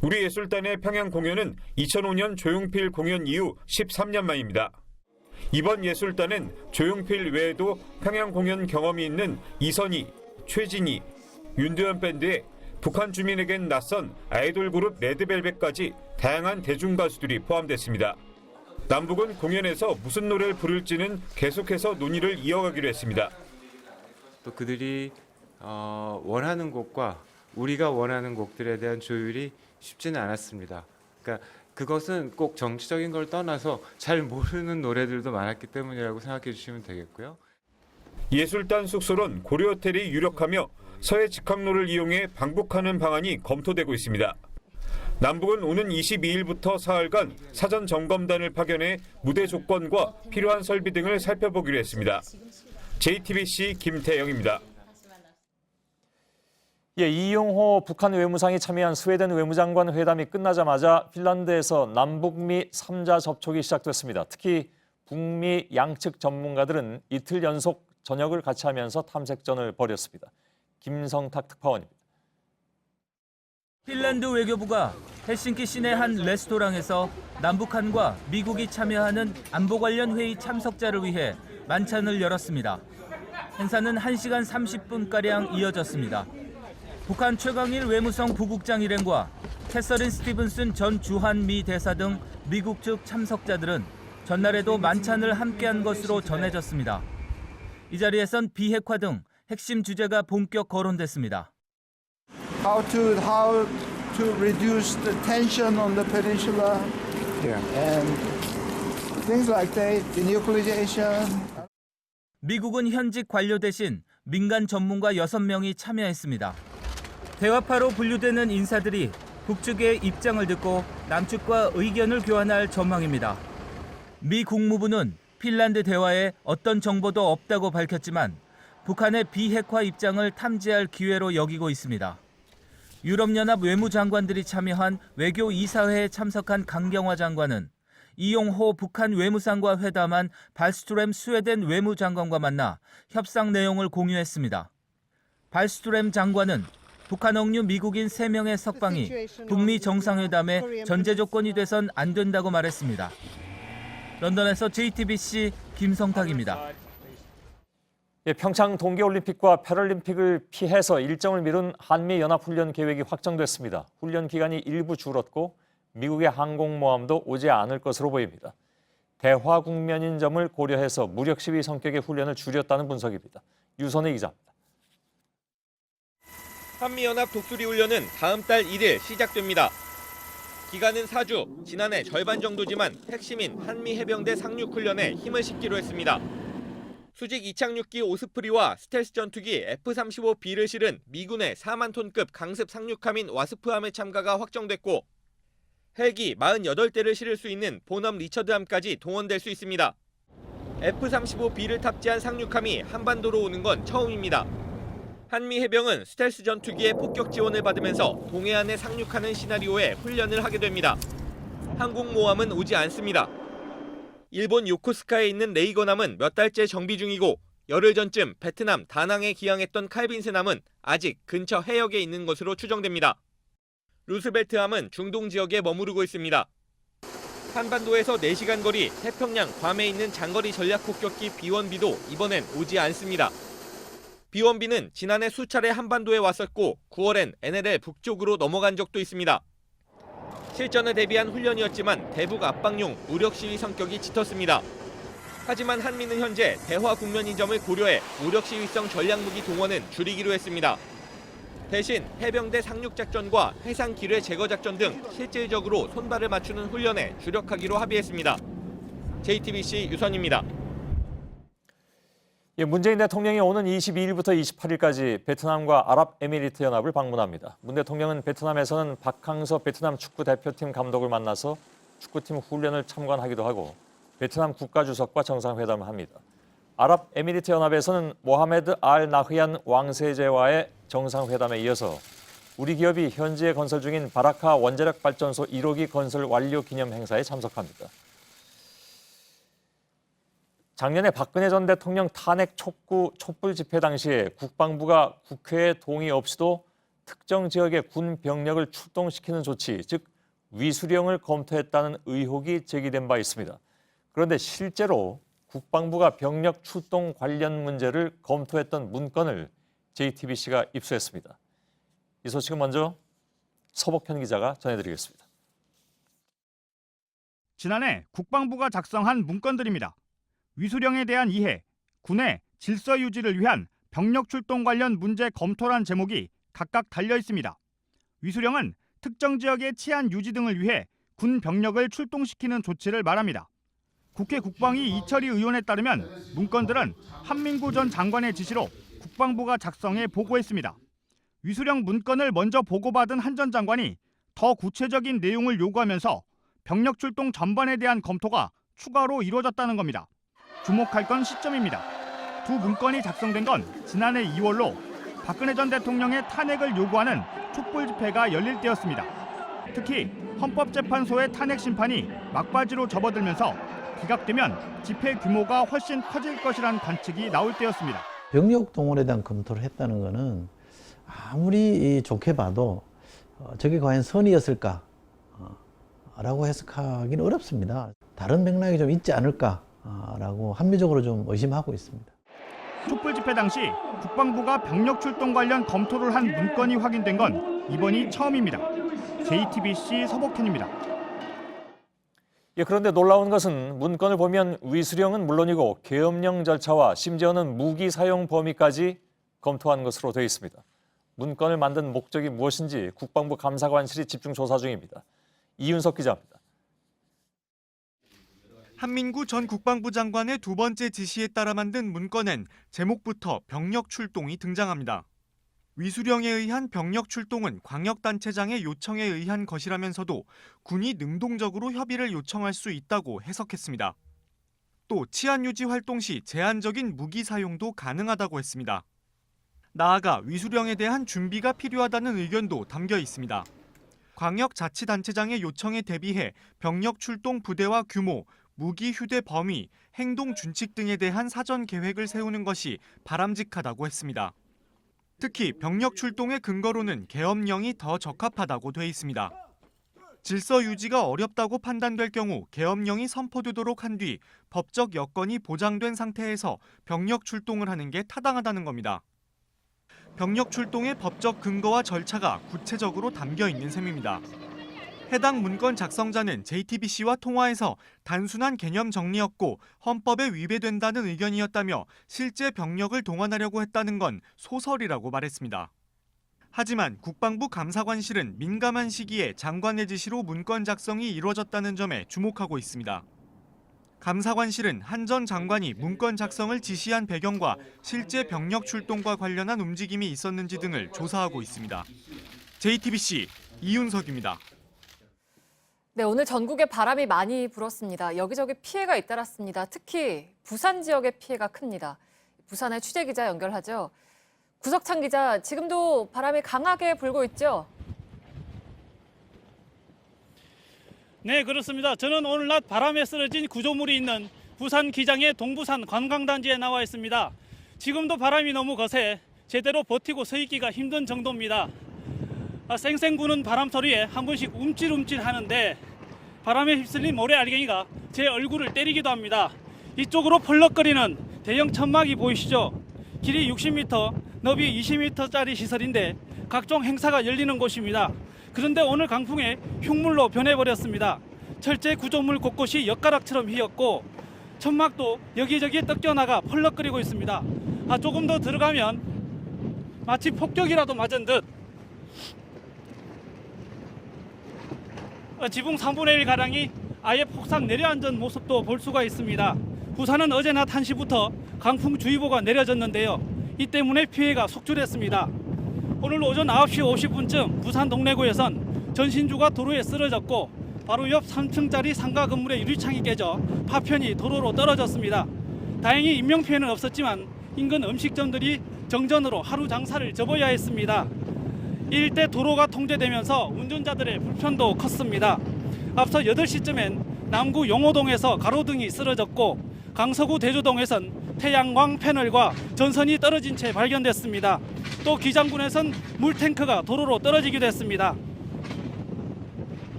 우리 예술단의 평양 공연은 2005년 조용필 공연 이후 13년 만입니다. 이번 예술단은 조용필 외에도 평양 공연 경험이 있는 이선희, 최진희, 윤도현 밴드에 북한 주민에겐 낯선 아이돌 그룹 레드벨벳까지 다양한 대중가수들이 포함됐습니다. 남북은 공연에서 무슨 노래를 부를지는 계속해서 논의를 이어가기로 했습니다. 또 그들이 원하는 곡과 우리가 원하는 곡들에 대한 조율이 쉽지는 않았습니다. 그러니까 그것은 꼭 정치적인 걸 떠나서 잘 모르는 노래들도 많았기 때문이라고 생각해 주시면 되겠고요. 예술단 숙소론 고려호텔이 유력하며 서해 직항로를 이용해 방북하는 방안이 검토되고 있습니다. 남북은 오는 22일부터 사흘간 사전 점검단을 파견해 무대 조건과 필요한 설비 등을 살펴보기로 했습니다. JTBC 김태영입니다. 예, 이용호 북한 외무상이 참여한 스웨덴 외무장관 회담이 끝나자마자 핀란드에서 남북미 3자 접촉이 시작됐습니다. 특히 북미 양측 전문가들은 이틀 연속 저녁을 같이 하면서 탐색전을 벌였습니다. 김성탁 특파원입니다. 핀란드 외교부가 헬싱키 시내 한 레스토랑에서 남북한과 미국이 참여하는 안보 관련 회의 참석자를 위해 만찬을 열었습니다. 행사는 1시간 30분가량 이어졌습니다. 북한 최강일 외무성 부국장 일행과 캐서린 스티븐슨 전 주한 미 대사 등 미국 측 참석자들은 전날에도 만찬을 함께한 것으로 전해졌습니다. 이 자리에선 비핵화 등 핵심 주제가 본격 거론됐습니다. How to reduce the tension on the peninsula and things like that, denuclearization. 미국은 현직 관료 대신 민간 전문가 6명이 참여했습니다. 대화파로 분류되는 인사들이 북측의 입장을 듣고 남측과 의견을 교환할 전망입니다. 미 국무부는 핀란드 대화에 어떤 정보도 없다고 밝혔지만 북한의 비핵화 입장을 탐지할 기회로 여기고 있습니다. 유럽연합 외무장관들이 참여한 외교 이사회에 참석한 강경화 장관은 이용호 북한 외무상과 회담한 발스트렘 스웨덴 외무장관과 만나 협상 내용을 공유했습니다. 발스트렘 장관은 북한 억류 미국인 3명의 석방이 북미 정상회담의 전제 조건이 돼선 안 된다고 말했습니다. 런던에서 JTBC 김성탁입니다. 예, 평창 동계올림픽과 패럴림픽을 피해서 일정을 미룬 한미연합훈련 계획이 확정됐습니다. 훈련 기간이 일부 줄었고 미국의 항공모함도 오지 않을 것으로 보입니다. 대화 국면인 점을 고려해서 무력 시위 성격의 훈련을 줄였다는 분석입니다. 유선희 기자입니다. 한미연합 독수리 훈련은 다음 달 1일 시작됩니다. 기간은 4주, 지난해 절반 정도지만 핵심인 한미해병대 상륙훈련에 힘을 싣기로 했습니다. 수직 이착륙기 오스프리와 스텔스 전투기 F-35B를 실은 미군의 4만 톤급 강습 상륙함인 와스프함의 참가가 확정됐고 헬기 48대를 실을 수 있는 본엄 리처드함까지 동원될 수 있습니다. F-35B를 탑재한 상륙함이 한반도로 오는 건 처음입니다. 한미 해병은 스텔스 전투기의 폭격 지원을 받으면서 동해안에 상륙하는 시나리오에 훈련을 하게 됩니다. 항공모함은 오지 않습니다. 일본 요코스카에 있는 레이건함은 몇 달째 정비 중이고 열흘 전쯤 베트남 다낭에 기항했던 칼빈스함은 아직 근처 해역에 있는 것으로 추정됩니다. 루스벨트함은 중동 지역에 머무르고 있습니다. 한반도에서 4시간 거리 태평양 괌에 있는 장거리 전략폭격기 B-1B도 이번엔 오지 않습니다. B-1B는 지난해 수차례 한반도에 왔었고 9월엔 NLL 북쪽으로 넘어간 적도 있습니다. 실전에 대비한 훈련이었지만 대북 압박용 무력 시위 성격이 짙었습니다. 하지만 한미는 현재 대화 국면인 점을 고려해 무력 시위성 전략무기 동원은 줄이기로 했습니다. 대신 해병대 상륙작전과 해상 기뢰 제거 작전 등 실질적으로 손발을 맞추는 훈련에 주력하기로 합의했습니다. JTBC 유선입니다. 예, 문재인 대통령이 오는 22일부터 28일까지 베트남과 아랍에미리트 연합을 방문합니다. 문 대통령은 베트남에서는 박항서 베트남 축구 대표팀 감독을 만나서 축구팀 훈련을 참관하기도 하고 베트남 국가주석과 정상회담을 합니다. 아랍에미리트 연합에서는 모하메드 알 나흐얀 왕세제와의 정상회담에 이어서 우리 기업이 현지에 건설 중인 바라카 원자력 발전소 1호기 건설 완료 기념 행사에 참석합니다. 작년에 박근혜 전 대통령 탄핵 촉구 촛불 집회 당시에 국방부가 국회의 동의 없이도 특정 지역의 군 병력을 출동시키는 조치, 즉 위수령을 검토했다는 의혹이 제기된 바 있습니다. 그런데 실제로 국방부가 병력 출동 관련 문제를 검토했던 문건을 JTBC가 입수했습니다. 이 소식은 먼저 서복현 기자가 전해드리겠습니다. 지난해 국방부가 작성한 문건들입니다. 위수령에 대한 이해, 군의 질서 유지를 위한 병력 출동 관련 문제 검토란 제목이 각각 달려 있습니다. 위수령은 특정 지역의 치안 유지 등을 위해 군 병력을 출동시키는 조치를 말합니다. 국회 국방위 이철희 의원에 따르면 문건들은 한민구 전 장관의 지시로 국방부가 작성해 보고했습니다. 위수령 문건을 먼저 보고받은 한 전 장관이 더 구체적인 내용을 요구하면서 병력 출동 전반에 대한 검토가 추가로 이루어졌다는 겁니다. 주목할 건 시점입니다. 두 문건이 작성된 건 지난해 2월로 박근혜 전 대통령의 탄핵을 요구하는 촛불 집회가 열릴 때였습니다. 특히 헌법재판소의 탄핵 심판이 막바지로 접어들면서 기각되면 집회 규모가 훨씬 커질 것이라는 관측이 나올 때였습니다. 병력 동원에 대한 검토를 했다는 것은 아무리 좋게 봐도 저게 과연 선의였을까? 라고 해석하기는 어렵습니다. 다른 맥락이 좀 있지 않을까라고 합리적으로 좀 의심하고 있습니다. 촛불 집회 당시 국방부가 병력 출동 관련 검토를 한 문건이 확인된 건 이번이 처음입니다. JTBC 서복현입니다. 예, 그런데 놀라운 것은 문건을 보면 위수령은 물론이고 계엄령 절차와 심지어는 무기 사용 범위까지 검토한 것으로 되어 있습니다. 문건을 만든 목적이 무엇인지 국방부 감사관실이 집중 조사 중입니다. 이윤석 기자입니다. 한민구 전 국방부 장관의 두 번째 지시에 따라 만든 문건엔 제목부터 병력 출동이 등장합니다. 위수령에 의한 병력 출동은 광역단체장의 요청에 의한 것이라면서도 군이 능동적으로 협의를 요청할 수 있다고 해석했습니다. 또 치안 유지 활동 시 제한적인 무기 사용도 가능하다고 했습니다. 나아가 위수령에 대한 준비가 필요하다는 의견도 담겨 있습니다. 광역자치단체장의 요청에 대비해 병력 출동 부대와 규모, 무기 휴대 범위, 행동 준칙 등에 대한 사전 계획을 세우는 것이 바람직하다고 했습니다. 특히 병력 출동의 근거로는 계엄령이 더 적합하다고 돼 있습니다. 질서 유지가 어렵다고 판단될 경우 계엄령이 선포되도록 한 뒤 법적 여건이 보장된 상태에서 병력 출동을 하는 게 타당하다는 겁니다. 병력 출동의 법적 근거와 절차가 구체적으로 담겨 있는 셈입니다. 해당 문건 작성자는 JTBC와 통화에서 단순한 개념 정리였고 헌법에 위배된다는 의견이었다며 실제 병력을 동원하려고 했다는 건 소설이라고 말했습니다. 하지만 국방부 감사관실은 민감한 시기에 장관의 지시로 문건 작성이 이루어졌다는 점에 주목하고 있습니다. 감사관실은 한 전 장관이 문건 작성을 지시한 배경과 실제 병력 출동과 관련한 움직임이 있었는지 등을 조사하고 있습니다. JTBC 이윤석입니다. 네, 오늘 전국에 바람이 많이 불었습니다. 여기저기 피해가 잇따랐습니다. 특히 부산 지역의 피해가 큽니다. 부산의 취재 기자 연결하죠. 구석찬 기자, 지금도 바람이 강하게 불고 있죠? 네, 그렇습니다. 저는 오늘 낮 바람에 쓰러진 구조물이 있는 부산 기장의 동부산 관광단지에 나와 있습니다. 지금도 바람이 너무 거세 제대로 버티고 서 있기가 힘든 정도입니다. 쌩쌩 부는 바람 소리에 한 번씩 움찔움찔 하는데 바람에 휩쓸린 모래알갱이가 제 얼굴을 때리기도 합니다. 이쪽으로 펄럭거리는 대형 천막이 보이시죠? 길이 60m, 너비 20m짜리 시설인데 각종 행사가 열리는 곳입니다. 그런데 오늘 강풍에 흉물로 변해버렸습니다. 철제 구조물 곳곳이 엿가락처럼 휘었고 천막도 여기저기 뜯겨나가 펄럭거리고 있습니다. 조금 더 들어가면 마치 폭격이라도 맞은 듯 지붕 3분의 1가량이 아예 폭삭 내려앉은 모습도 볼 수가 있습니다. 부산은 어제 낮 1시부터 강풍주의보가 내려졌는데요. 이 때문에 피해가 속출했습니다. 오늘 오전 9시 50분쯤 부산 동래구에선 전신주가 도로에 쓰러졌고 바로 옆 3층짜리 상가 건물의 유리창이 깨져 파편이 도로로 떨어졌습니다. 다행히 인명피해는 없었지만 인근 음식점들이 정전으로 하루 장사를 접어야 했습니다. 일대 도로가 통제되면서 운전자들의 불편도 컸습니다. 앞서 8시쯤엔 남구 용호동에서 가로등이 쓰러졌고 강서구 대조동에선 태양광 패널과 전선이 떨어진 채 발견됐습니다. 또 기장군에선 물탱크가 도로로 떨어지기도 했습니다.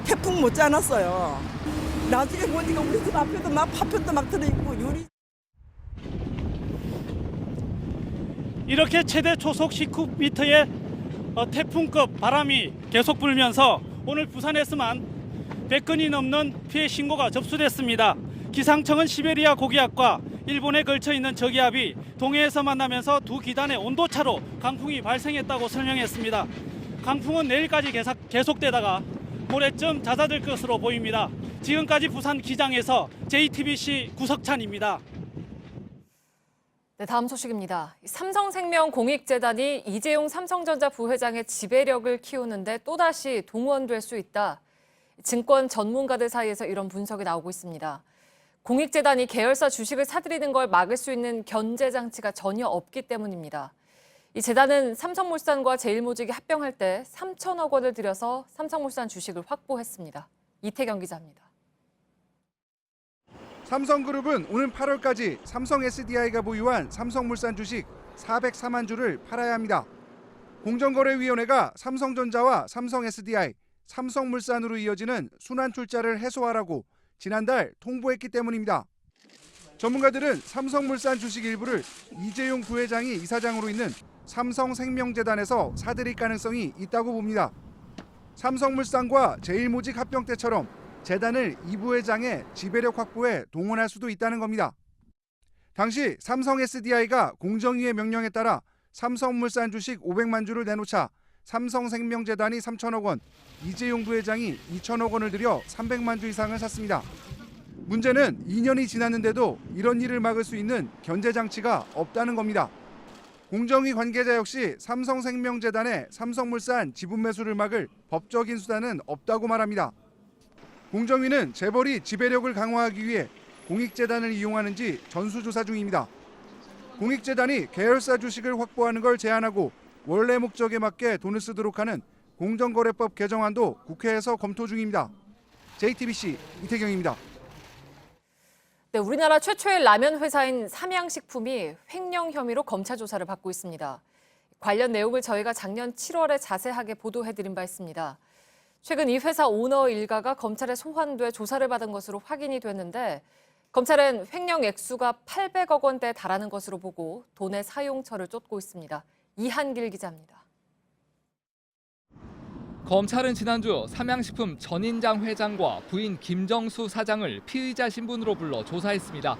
태풍 못지 않았어요. 나중에 보니까 우리 집 앞에도 막 파편도 막 들어있고 유리. 이렇게 최대 초속 19m의 태풍급 바람이 계속 불면서 오늘 부산에서만 100건이 넘는 피해 신고가 접수됐습니다. 기상청은 시베리아 고기압과 일본에 걸쳐 있는 저기압이 동해에서 만나면서 두 기단의 온도차로 강풍이 발생했다고 설명했습니다. 강풍은 내일까지 계속되다가 모레쯤 잦아들 것으로 보입니다. 지금까지 부산 기장에서 JTBC 구석찬입니다. 네, 다음 소식입니다. 삼성생명 공익재단이 이재용 삼성전자 부회장의 지배력을 키우는데 또다시 동원될 수 있다. 증권 전문가들 사이에서 이런 분석이 나오고 있습니다. 공익재단이 계열사 주식을 사들이는 걸 막을 수 있는 견제 장치가 전혀 없기 때문입니다. 이 재단은 삼성물산과 제일모직이 합병할 때 3천억 원을 들여서 삼성물산 주식을 확보했습니다. 이태경 기자입니다. 삼성그룹은 오는 8월까지 삼성 SDI가 보유한 삼성물산 주식 404만 주를 팔아야 합니다. 공정거래위원회가 삼성전자와 삼성 SDI, 삼성물산으로 이어지는 순환출자를 해소하라고 지난달 통보했기 때문입니다. 전문가들은 삼성물산 주식 일부를 이재용 부회장이 이사장으로 있는 삼성생명재단에서 사들일 가능성이 있다고 봅니다. 삼성물산과 제일모직 합병 때처럼 재단을 이 부회장의 지배력 확보에 동원할 수도 있다는 겁니다. 당시 삼성 SDI가 공정위의 명령에 따라 삼성물산 주식 500만 주를 내놓자 삼성생명재단이 3천억 원, 이재용 부회장이 2천억 원을 들여 300만 주 이상을 샀습니다. 문제는 2년이 지났는데도 이런 일을 막을 수 있는 견제 장치가 없다는 겁니다. 공정위 관계자 역시 삼성생명재단의 삼성물산 지분 매수를 막을 법적인 수단은 없다고 말합니다. 공정위는 재벌이 지배력을 강화하기 위해 공익재단을 이용하는지 전수조사 중입니다. 공익재단이 계열사 주식을 확보하는 걸 제한하고 원래 목적에 맞게 돈을 쓰도록 하는 공정거래법 개정안도 국회에서 검토 중입니다. JTBC 이태경입니다. 네, 우리나라 최초의 라면 회사인 삼양식품이 횡령 혐의로 검찰 조사를 받고 있습니다. 관련 내용을 저희가 작년 7월에 자세하게 보도해드린 바 있습니다. 최근 이 회사 오너 일가가 검찰에 소환돼 조사를 받은 것으로 확인이 됐는데 검찰은 횡령 액수가 800억 원대에 달하는 것으로 보고 돈의 사용처를 쫓고 있습니다. 이한길 기자입니다. 검찰은 지난주 삼양식품 전인장 회장과 부인 김정수 사장을 피의자 신분으로 불러 조사했습니다.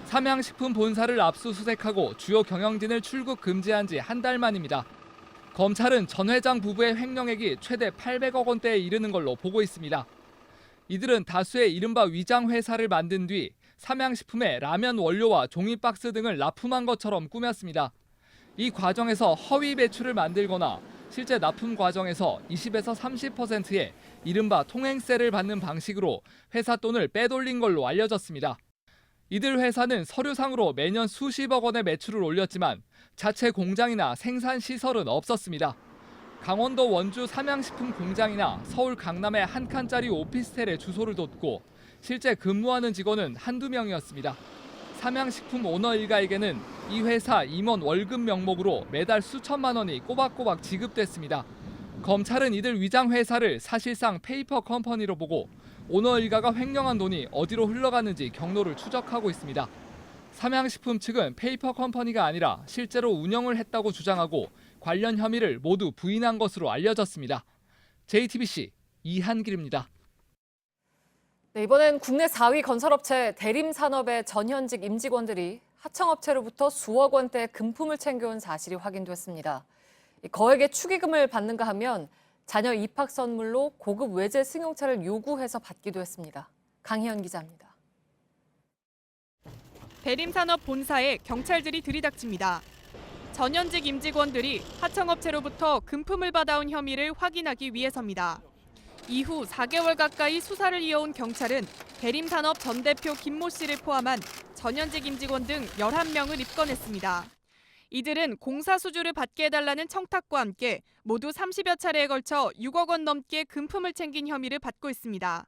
삼양식품 본사를 압수수색하고 주요 경영진을 출국 금지한 지 한 달 만입니다. 검찰은 전 회장 부부의 횡령액이 최대 800억 원대에 이르는 걸로 보고 있습니다. 이들은 다수의 이른바 위장 회사를 만든 뒤 삼양식품에 라면 원료와 종이박스 등을 납품한 것처럼 꾸몄습니다. 이 과정에서 허위 배출을 만들거나 실제 납품 과정에서 20에서 30%의 이른바 통행세를 받는 방식으로 회사 돈을 빼돌린 걸로 알려졌습니다. 이들 회사는 서류상으로 매년 수십억 원의 매출을 올렸지만 자체 공장이나 생산 시설은 없었습니다. 강원도 원주 삼양식품 공장이나 서울 강남의 한 칸짜리 오피스텔에 주소를 뒀고 실제 근무하는 직원은 한두 명이었습니다. 삼양식품 오너 일가에게는 이 회사 임원 월급 명목으로 매달 수천만 원이 꼬박꼬박 지급됐습니다. 검찰은 이들 위장 회사를 사실상 페이퍼 컴퍼니로 보고 오너 일가가 횡령한 돈이 어디로 흘러갔는지 경로를 추적하고 있습니다. 삼양식품 측은 페이퍼 컴퍼니가 아니라 실제로 운영을 했다고 주장하고 관련 혐의를 모두 부인한 것으로 알려졌습니다. JTBC 이한길입니다. 네, 이번엔 국내 4위 건설업체 대림산업의 전현직 임직원들이 하청업체로부터 수억 원대의 금품을 챙겨온 사실이 확인됐습니다. 거액의 축의금을 받는가 하면 자녀 입학 선물로 고급 외제 승용차를 요구해서 받기도 했습니다. 강희연 기자입니다. 대림산업 본사에 경찰들이 들이닥칩니다. 전현직 임직원들이 하청업체로부터 금품을 받아온 혐의를 확인하기 위해서입니다. 이후 4개월 가까이 수사를 이어온 경찰은 대림산업 전 대표 김모 씨를 포함한 전현직 임직원 등 11명을 입건했습니다. 이들은 공사 수주를 받게 해달라는 청탁과 함께 모두 30여 차례에 걸쳐 6억 원 넘게 금품을 챙긴 혐의를 받고 있습니다.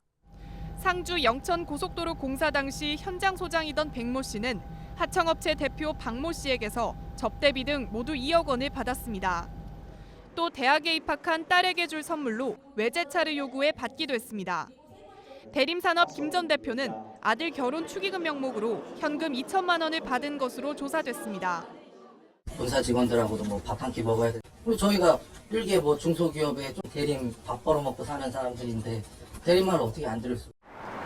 상주 영천 고속도로 공사 당시 현장 소장이던 백모 씨는 하청업체 대표 박모 씨에게서 접대비 등 모두 2억 원을 받았습니다. 또 대학에 입학한 딸에게 줄 선물로 외제차를 요구해 받기도 했습니다. 대림산업 김 전 대표는 아들 결혼 축의금 명목으로 현금 2천만 원을 받은 것으로 조사됐습니다. 본사 직원들하고도 뭐 밥 한 끼 먹어야 돼. 그리고 저희가 일개 뭐 중소기업에 좀 대림 밥 벌어먹고 사는 사람들인데 대림말을 어떻게 안 들을 수?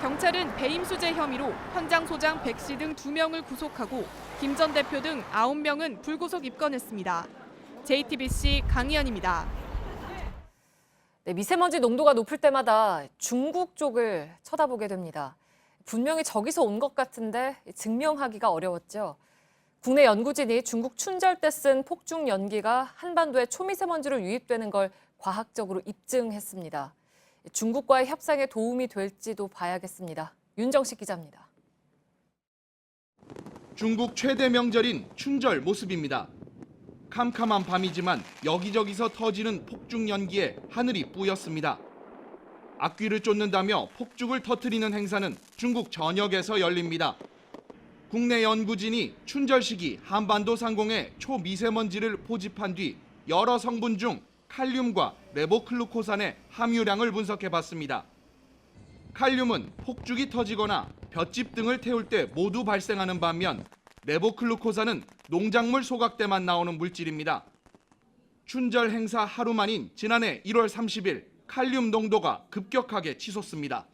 경찰은 배임수재 혐의로 현장 소장 백 씨 등 2명을 구속하고 김 전 대표 등 9명은 불구속 입건했습니다. JTBC 강희연입니다. 네, 미세먼지 농도가 높을 때마다 중국 쪽을 쳐다보게 됩니다. 분명히 저기서 온 것 같은데 증명하기가 어려웠죠. 국내 연구진이 중국 춘절 때 쓴 폭죽 연기가 한반도에 초미세먼지로 유입되는 걸 과학적으로 입증했습니다. 중국과의 협상에 도움이 될지도 봐야겠습니다. 윤정식 기자입니다. 중국 최대 명절인 춘절 모습입니다. 캄캄한 밤이지만 여기저기서 터지는 폭죽 연기에 하늘이 뿌였습니다. 악귀를 쫓는다며 폭죽을 터뜨리는 행사는 중국 전역에서 열립니다. 국내 연구진이 춘절 시기 한반도 상공에 초미세먼지를 포집한 뒤 여러 성분 중 칼륨과 레보클루코산의 함유량을 분석해봤습니다. 칼륨은 폭죽이 터지거나 볏짚 등을 태울 때 모두 발생하는 반면 레보클루코산은 농작물 소각 때만 나오는 물질입니다. 춘절 행사 하루 만인 지난해 1월 30일 칼륨 농도가 급격하게 치솟습니다.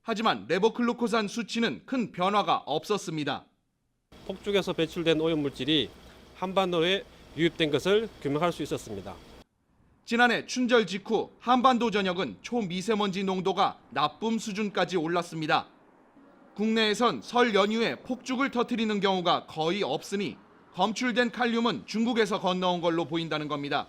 하지만 레보클루코산 수치는 큰 변화가 없었습니다. 폭죽에서 배출된 오염물질이 한반도에 유입된 것을 규명할 수 있었습니다. 지난해 춘절 직후 한반도 전역은 초미세먼지 농도가 나쁨 수준까지 올랐습니다. 국내에선 설 연휴에 폭죽을 터뜨리는 경우가 거의 없으니 검출된 칼륨은 중국에서 건너온 걸로 보인다는 겁니다.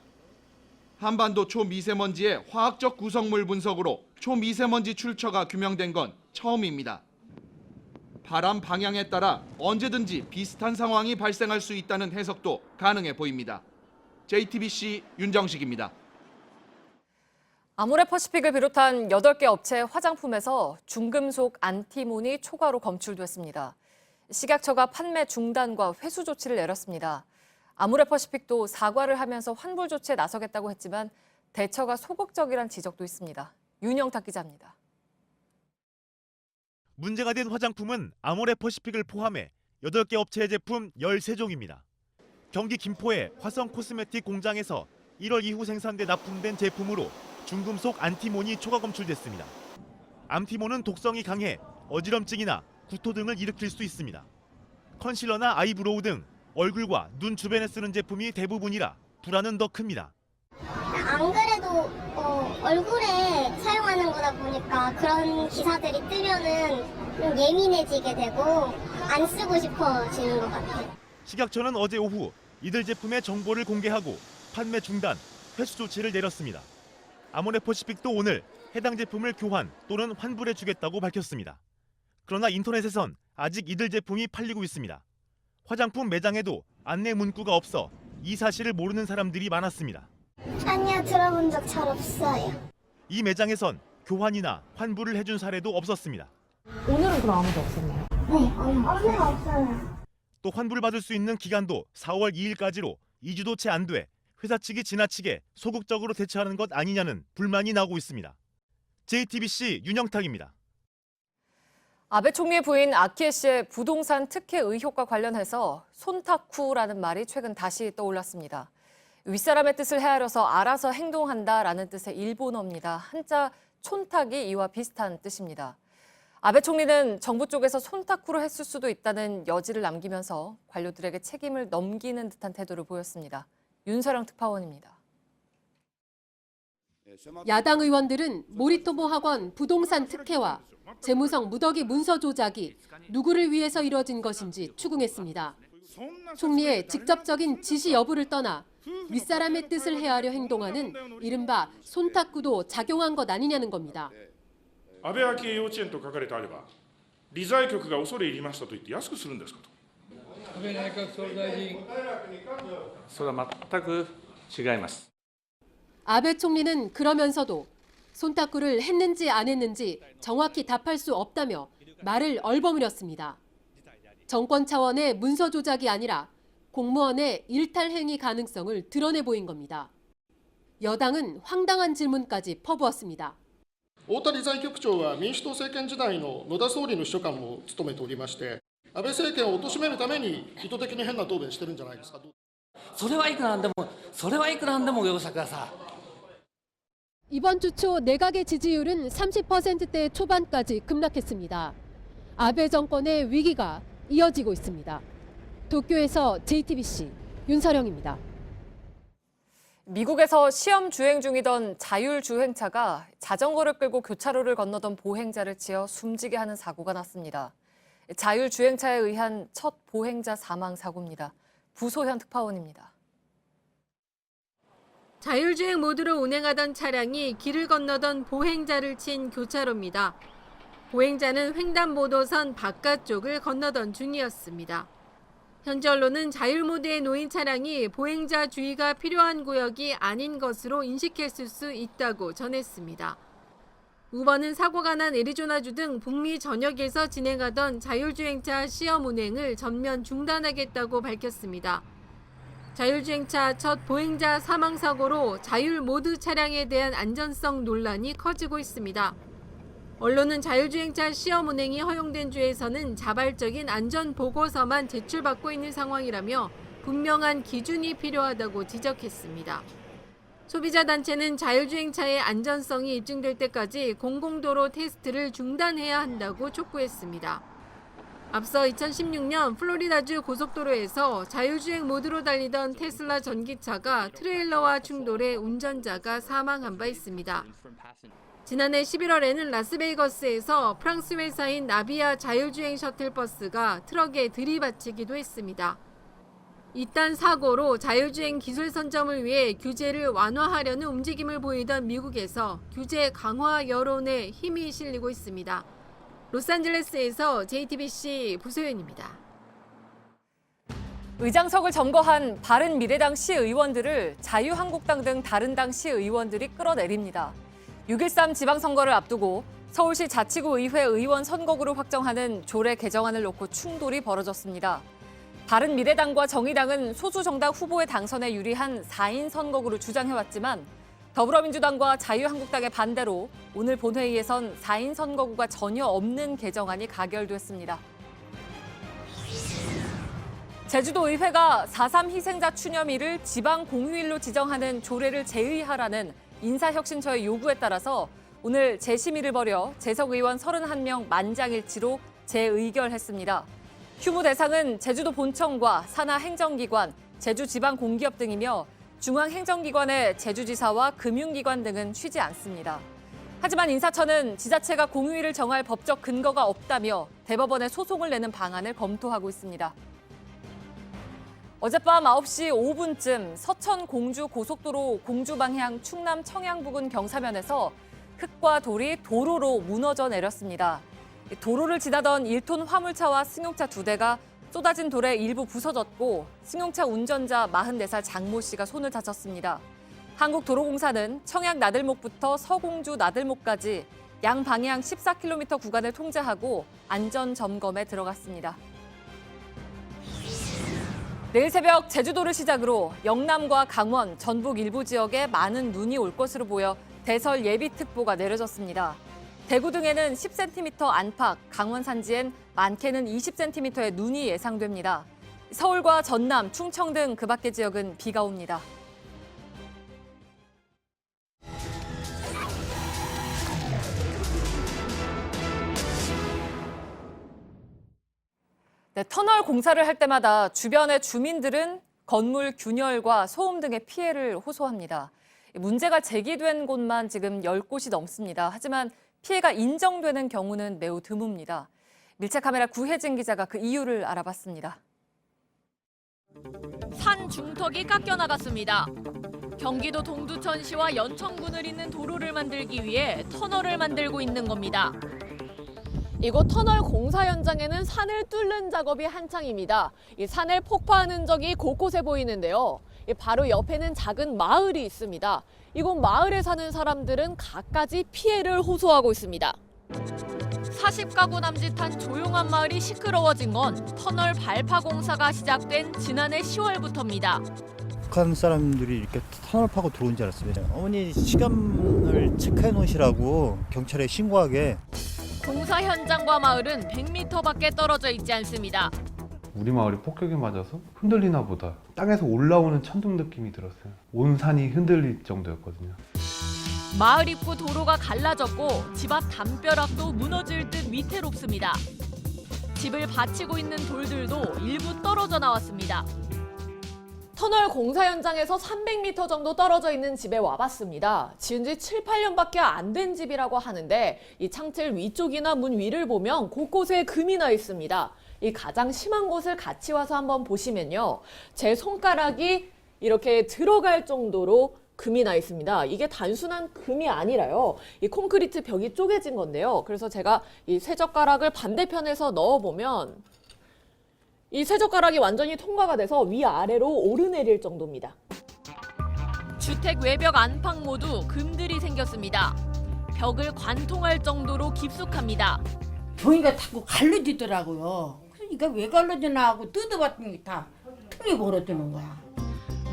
한반도 초미세먼지의 화학적 구성물 분석으로 초미세먼지 출처가 규명된 건 처음입니다. 바람 방향에 따라 언제든지 비슷한 상황이 발생할 수 있다는 해석도 가능해 보입니다. JTBC 윤정식입니다. 아모레퍼시픽을 비롯한 8개 업체 화장품에서 중금속 안티몬이 초과로 검출됐습니다. 식약처가 판매 중단과 회수 조치를 내렸습니다. 아모레퍼시픽도 사과를 하면서 환불 조치에 나서겠다고 했지만 대처가 소극적이란 지적도 있습니다. 윤영탁 기자입니다. 문제가 된 화장품은 아모레퍼시픽을 포함해 8개 업체의 제품 13종입니다. 경기 김포의 화성 코스메틱 공장에서 1월 이후 생산돼 납품된 제품으로 중금속 안티몬이 초과 검출됐습니다. 안티몬은 독성이 강해 어지럼증이나 구토 등을 일으킬 수 있습니다. 컨실러나 아이브로우 등 얼굴과 눈 주변에 쓰는 제품이 대부분이라 불안은 더 큽니다. 안 그래도 얼굴에 사용하는 거다 보니까 그런 기사들이 뜨면은 좀 예민해지게 되고 안 쓰고 싶어지는 것 같아요. 식약처는 어제 오후 이들 제품의 정보를 공개하고 판매 중단, 회수 조치를 내렸습니다. 아모레퍼시픽도 오늘 해당 제품을 교환 또는 환불해 주겠다고 밝혔습니다. 그러나 인터넷에선 아직 이들 제품이 팔리고 있습니다. 화장품 매장에도 안내 문구가 없어 이 사실을 모르는 사람들이 많았습니다. 아니요, 들어본 적 잘 없어요. 이 매장에선 교환이나 환불을 해준 사례도 없었습니다. 오늘은 그럼 아무도 없었나요? 네, 오늘 없어요. 또 환불받을 수 있는 기간도 4월 2일까지로 2주도 채 안 돼 회사 측이 지나치게 소극적으로 대처하는 것 아니냐는 불만이 나오고 있습니다. JTBC 윤영탁입니다. 아베 총리의 부인 아키에 씨의 부동산 특혜 의혹과 관련해서 손타쿠라는 말이 최근 다시 떠올랐습니다. 윗사람의 뜻을 헤아려서 알아서 행동한다라는 뜻의 일본어입니다. 한자 촌탁이 이와 비슷한 뜻입니다. 아베 총리는 정부 쪽에서 손타쿠로 했을 수도 있다는 여지를 남기면서 관료들에게 책임을 넘기는 듯한 태도를 보였습니다. 윤서령 특파원입니다. 야당 의원들은 모리토모 학원 부동산 특혜와 재무성 무더기 문서 조작이 누구를 위해서 이뤄진 것인지 추궁했습니다. 총리의 직접적인 지시 여부를 떠나 윗사람의 뜻을 헤아려 행동하는 이른바 손탁구도 작용한 것 아니냐는 겁니다. 安倍昭恵幼稚園と書かれてあれば、理財局が恐れ入りましたと言って安くするんですかと。安倍内閣総理大臣。それは全く違います。 아베 총리는 그러면서도 손탁구를 했는지 안 했는지 정확히 답할 수 없다며 말을 얼버무렸습니다. 정권 차원의 문서 조작이 아니라 공무원의 일탈 행위 가능성을 드러내 보인 겁니다. 여당은 황당한 질문까지 퍼부었습니다. 太田理財局長は民主党政権時代の野田総理の秘書官も務めておりまして、安倍政権を貶めるために意図的に変な答弁してるんじゃないですか。それはいくらなんでもお容赦ください。 이번 주 초 내각의 지지율은 30%대 초반까지 급락했습니다. 아베 정권의 위기가 이어지고 있습니다. 도쿄에서 JTBC 윤서령입니다. 미국에서 시험 주행 중이던 자율주행차가 자전거를 끌고 교차로를 건너던 보행자를 치어 숨지게 하는 사고가 났습니다. 자율주행차에 의한 첫 보행자 사망 사고입니다. 부소현 특파원입니다. 자율주행 모드로 운행하던 차량이 길을 건너던 보행자를 친 교차로입니다. 보행자는 횡단보도선 바깥쪽을 건너던 중이었습니다. 현재 언론은 자율 모드에 놓인 차량이 보행자 주의가 필요한 구역이 아닌 것으로 인식했을 수 있다고 전했습니다. 우버는 사고가 난 애리조나주 등 북미 전역에서 진행하던 자율주행차 시험 운행을 전면 중단하겠다고 밝혔습니다. 자율주행차 첫 보행자 사망 사고로 자율 모드 차량에 대한 안전성 논란이 커지고 있습니다. 언론은 자율주행차 시험 운행이 허용된 주에서는 자발적인 안전 보고서만 제출받고 있는 상황이라며 분명한 기준이 필요하다고 지적했습니다. 소비자 단체는 자율주행차의 안전성이 입증될 때까지 공공도로 테스트를 중단해야 한다고 촉구했습니다. 앞서 2016년 플로리다주 고속도로에서 자율주행 모드로 달리던 테슬라 전기차가 트레일러와 충돌해 운전자가 사망한 바 있습니다. 지난해 11월에는 라스베이거스에서 프랑스 회사인 나비아 자율주행 셔틀버스가 트럭에 들이받치기도 했습니다. 이딴 사고로 자율주행 기술 선점을 위해 규제를 완화하려는 움직임을 보이던 미국에서 규제 강화 여론에 힘이 실리고 있습니다. 로스앤젤레스에서 JTBC 부소연입니다. 의장석을 점거한 바른미래당 시의원들을 자유한국당 등 다른 당 시의원들이 끌어내립니다. 6.13 지방선거를 앞두고 서울시 자치구 의회 의원 선거구를 확정하는 조례 개정안을 놓고 충돌이 벌어졌습니다. 바른미래당과 정의당은 소수 정당 후보의 당선에 유리한 4인 선거구를 주장해왔지만 더불어민주당과 자유한국당의 반대로 오늘 본회의에선 4인 선거구가 전혀 없는 개정안이 가결됐습니다. 제주도의회가 4.3 희생자 추념일을 지방 공휴일로 지정하는 조례를 제의하라는 인사혁신처의 요구에 따라서 오늘 재심의를 벌여 재석의원 31명 만장일치로 재의결했습니다. 휴무 대상은 제주도 본청과 산하 행정기관, 제주지방공기업 등이며 중앙행정기관의 제주지사와 금융기관 등은 쉬지 않습니다. 하지만 인사처는 지자체가 공휴일을 정할 법적 근거가 없다며 대법원에 소송을 내는 방안을 검토하고 있습니다. 어젯밤 9시 5분쯤 서천 공주 고속도로 공주 방향 충남 청양 부근 경사면에서 흙과 돌이 도로로 무너져 내렸습니다. 도로를 지나던 1톤 화물차와 승용차 2대가 쏟아진 돌에 일부 부서졌고 승용차 운전자 44살 장모 씨가 손을 다쳤습니다. 한국도로공사는 청양 나들목부터 서공주 나들목까지 양방향 14km 구간을 통제하고 안전 점검에 들어갔습니다. 내일 새벽 제주도를 시작으로 영남과 강원, 전북 일부 지역에 많은 눈이 올 것으로 보여 대설 예비특보가 내려졌습니다. 대구 등에는 10cm 안팎, 강원 산지엔 많게는 20cm의 눈이 예상됩니다. 서울과 전남, 충청 등 그 밖의 지역은 비가 옵니다. 네, 터널 공사를 할 때마다 주변의 주민들은 건물 균열과 소음 등의 피해를 호소합니다. 문제가 제기된 곳만 지금 10곳이 넘습니다. 하지만 피해가 인정되는 경우는 매우 드뭅니다. 밀착카메라 구혜진 기자가 그 이유를 알아봤습니다. 산 중턱이 깎여 나갔습니다. 경기도 동두천시와 연천군을 잇는 도로를 만들기 위해 터널을 만들고 있는 겁니다. 이곳 터널 공사 현장에는 산을 뚫는 작업이 한창입니다. 이 산을 폭파한 흔적이 곳곳에 보이는데요. 바로 옆에는 작은 마을이 있습니다. 이곳 마을에 사는 사람들은 갖가지 피해를 호소하고 있습니다. 40가구 남짓한 조용한 마을이 시끄러워진 건 터널 발파 공사가 시작된 지난해 10월부터입니다. 북한 사람들이 이렇게 터널 파고 들어온 줄 알았어요. 어머니 시간을 체크해 놓으시라고 경찰에 신고하게. 공사 현장과 마을은 100m밖에 떨어져 있지 않습니다. 우리 마을이 폭격에 맞아서 흔들리나 보다. 땅에서 올라오는 천둥 느낌이 들었어요. 온 산이 흔들릴 정도였거든요. 마을 입구 도로가 갈라졌고 집 앞 담벼락도 무너질 듯 위태롭습니다. 집을 받치고 있는 돌들도 일부 떨어져 나왔습니다. 터널 공사 현장에서 300m 정도 떨어져 있는 집에 와봤습니다. 지은 지 7, 8년밖에 안 된 집이라고 하는데 이 창틀 위쪽이나 문 위를 보면 곳곳에 금이 나 있습니다. 이 가장 심한 곳을 같이 와서 한번 보시면요. 제 손가락이 이렇게 들어갈 정도로 금이 나 있습니다. 이게 단순한 금이 아니라요. 이 콘크리트 벽이 쪼개진 건데요. 그래서 제가 이 쇠젓가락을 반대편에서 넣어보면 이 쇠젓가락이 완전히 통과가 돼서 위아래로 오르내릴 정도입니다. 주택 외벽 안팎 모두 금들이 생겼습니다. 벽을 관통할 정도로 깊숙합니다. 종이가 자꾸 갈라지더라고요. 그러니까 왜 갈라지나 하고 뜯어봤더니 다 틈이 벌어지는 거야.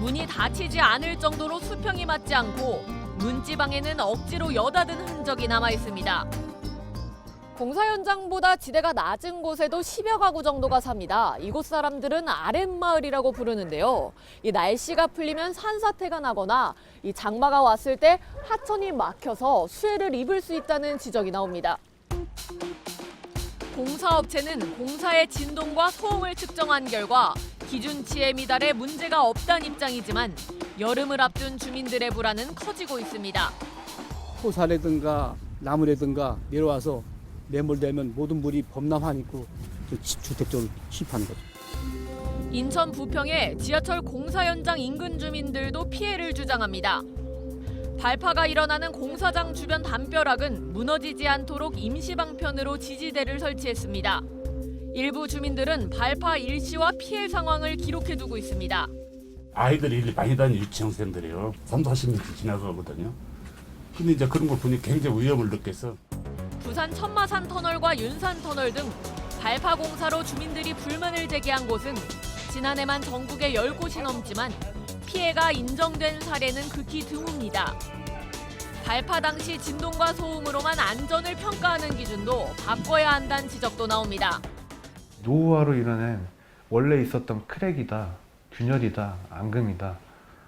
문이 닫히지 않을 정도로 수평이 맞지 않고 문지방에는 억지로 여닫은 흔적이 남아 있습니다. 공사 현장보다 지대가 낮은 곳에도 10여 가구 정도가 삽니다. 이곳 사람들은 아랫마을이라고 부르는데요. 이 날씨가 풀리면 산사태가 나거나 이 장마가 왔을 때 하천이 막혀서 수해를 입을 수 있다는 지적이 나옵니다. 공사업체는 공사의 진동과 소음을 측정한 결과 기준치에 미달해 문제가 없다는 입장이지만 여름을 앞둔 주민들의 불안은 커지고 있습니다. 토사라든가 나무라든가 내려와서 매몰되면 모든 물이 범람하니까 주택 쪽으로 침입하는 거죠. 인천 부평의 지하철 공사 현장 인근 주민들도 피해를 주장합니다. 발파가 일어나는 공사장 주변 담벼락은 무너지지 않도록 임시방편으로 지지대를 설치했습니다. 일부 주민들은 발파 일시와 피해 상황을 기록해두고 있습니다. 아이들이 많이 다니는 유치원생들이요. 30-40m 지나가거든요. 근데 이제 그런 걸 보니 굉장히 위험을 느꼈어. 부산 천마산 터널과 윤산 터널 등 발파 공사로 주민들이 불만을 제기한 곳은 지난해만 전국에 10곳이 넘지만 피해가 인정된 사례는 극히 드뭅니다. 발파 당시 진동과 소음으로만 안전을 평가하는 기준도 바꿔야 한다는 지적도 나옵니다. 노후화로 일어난 원래 있었던 크랙이다, 균열이다, 앙금이다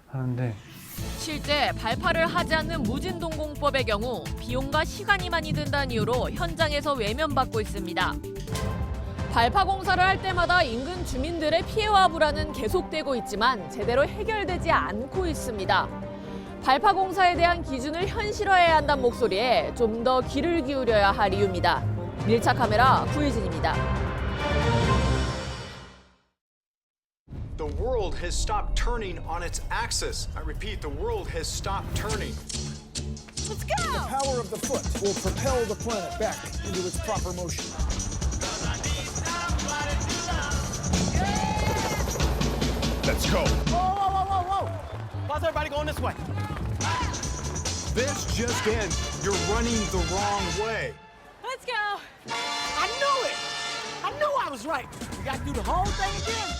하는데 실제 발파를 하지 않는 무진동공법의 경우 비용과 시간이 많이 든다는 이유로 현장에서 외면받고 있습니다. 발파 공사를 할 때마다 인근 주민들의 피해와 불안은 계속되고 있지만 제대로 해결되지 않고 있습니다. 발파 공사에 대한 기준을 현실화해야 한다는 목소리에 좀 더 귀를 기울여야 할 이유입니다. 밀착 카메라 구혜진입니다. The world has stopped turning on its axis. I repeat, the world has stopped turning. Let's go! The power of the foot will propel the planet back into its proper motion. Let's go. Whoa. How's everybody going this way? This just in, you're running the wrong way. Let's go! I knew it! I knew I was right. We gotta do the whole thing again.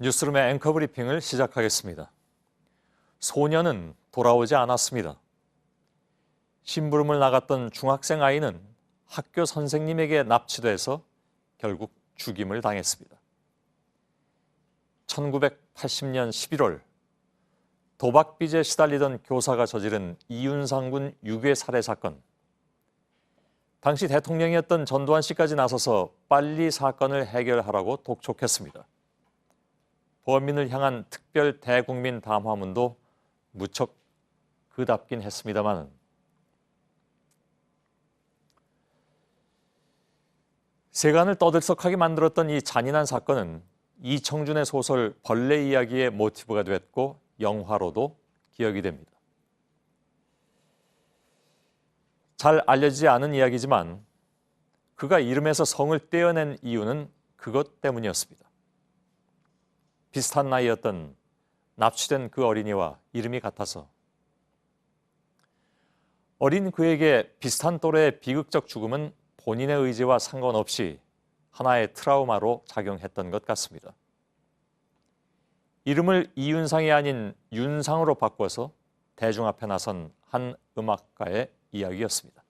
뉴스룸의 앵커 브리핑을 시작하겠습니다. 소녀는 돌아오지 않았습니다. 심부름을 나갔던 중학생 아이는 학교 선생님에게 납치돼서 결국 죽임을 당했습니다. 1980년 11월 도박빚에 시달리던 교사가 저지른 이윤상 군 유괴 살해 사건. 당시 대통령이었던 전두환 씨까지 나서서 빨리 사건을 해결하라고 독촉했습니다. 범인을 향한 특별 대국민 담화문도 무척 그답긴 했습니다만 세간을 떠들썩하게 만들었던 이 잔인한 사건은 이청준의 소설 벌레 이야기의 모티브가 됐고 영화로도 기억이 됩니다. 잘 알려지지 않은 이야기지만 그가 이름에서 성을 떼어낸 이유는 그것 때문이었습니다. 비슷한 나이였던 납치된 그 어린이와 이름이 같아서 어린 그에게 비슷한 또래의 비극적 죽음은 본인의 의지와 상관없이 하나의 트라우마로 작용했던 것 같습니다. 이름을 이윤상이 아닌 윤상으로 바꿔서 대중 앞에 나선 한 음악가의 이야기였습니다.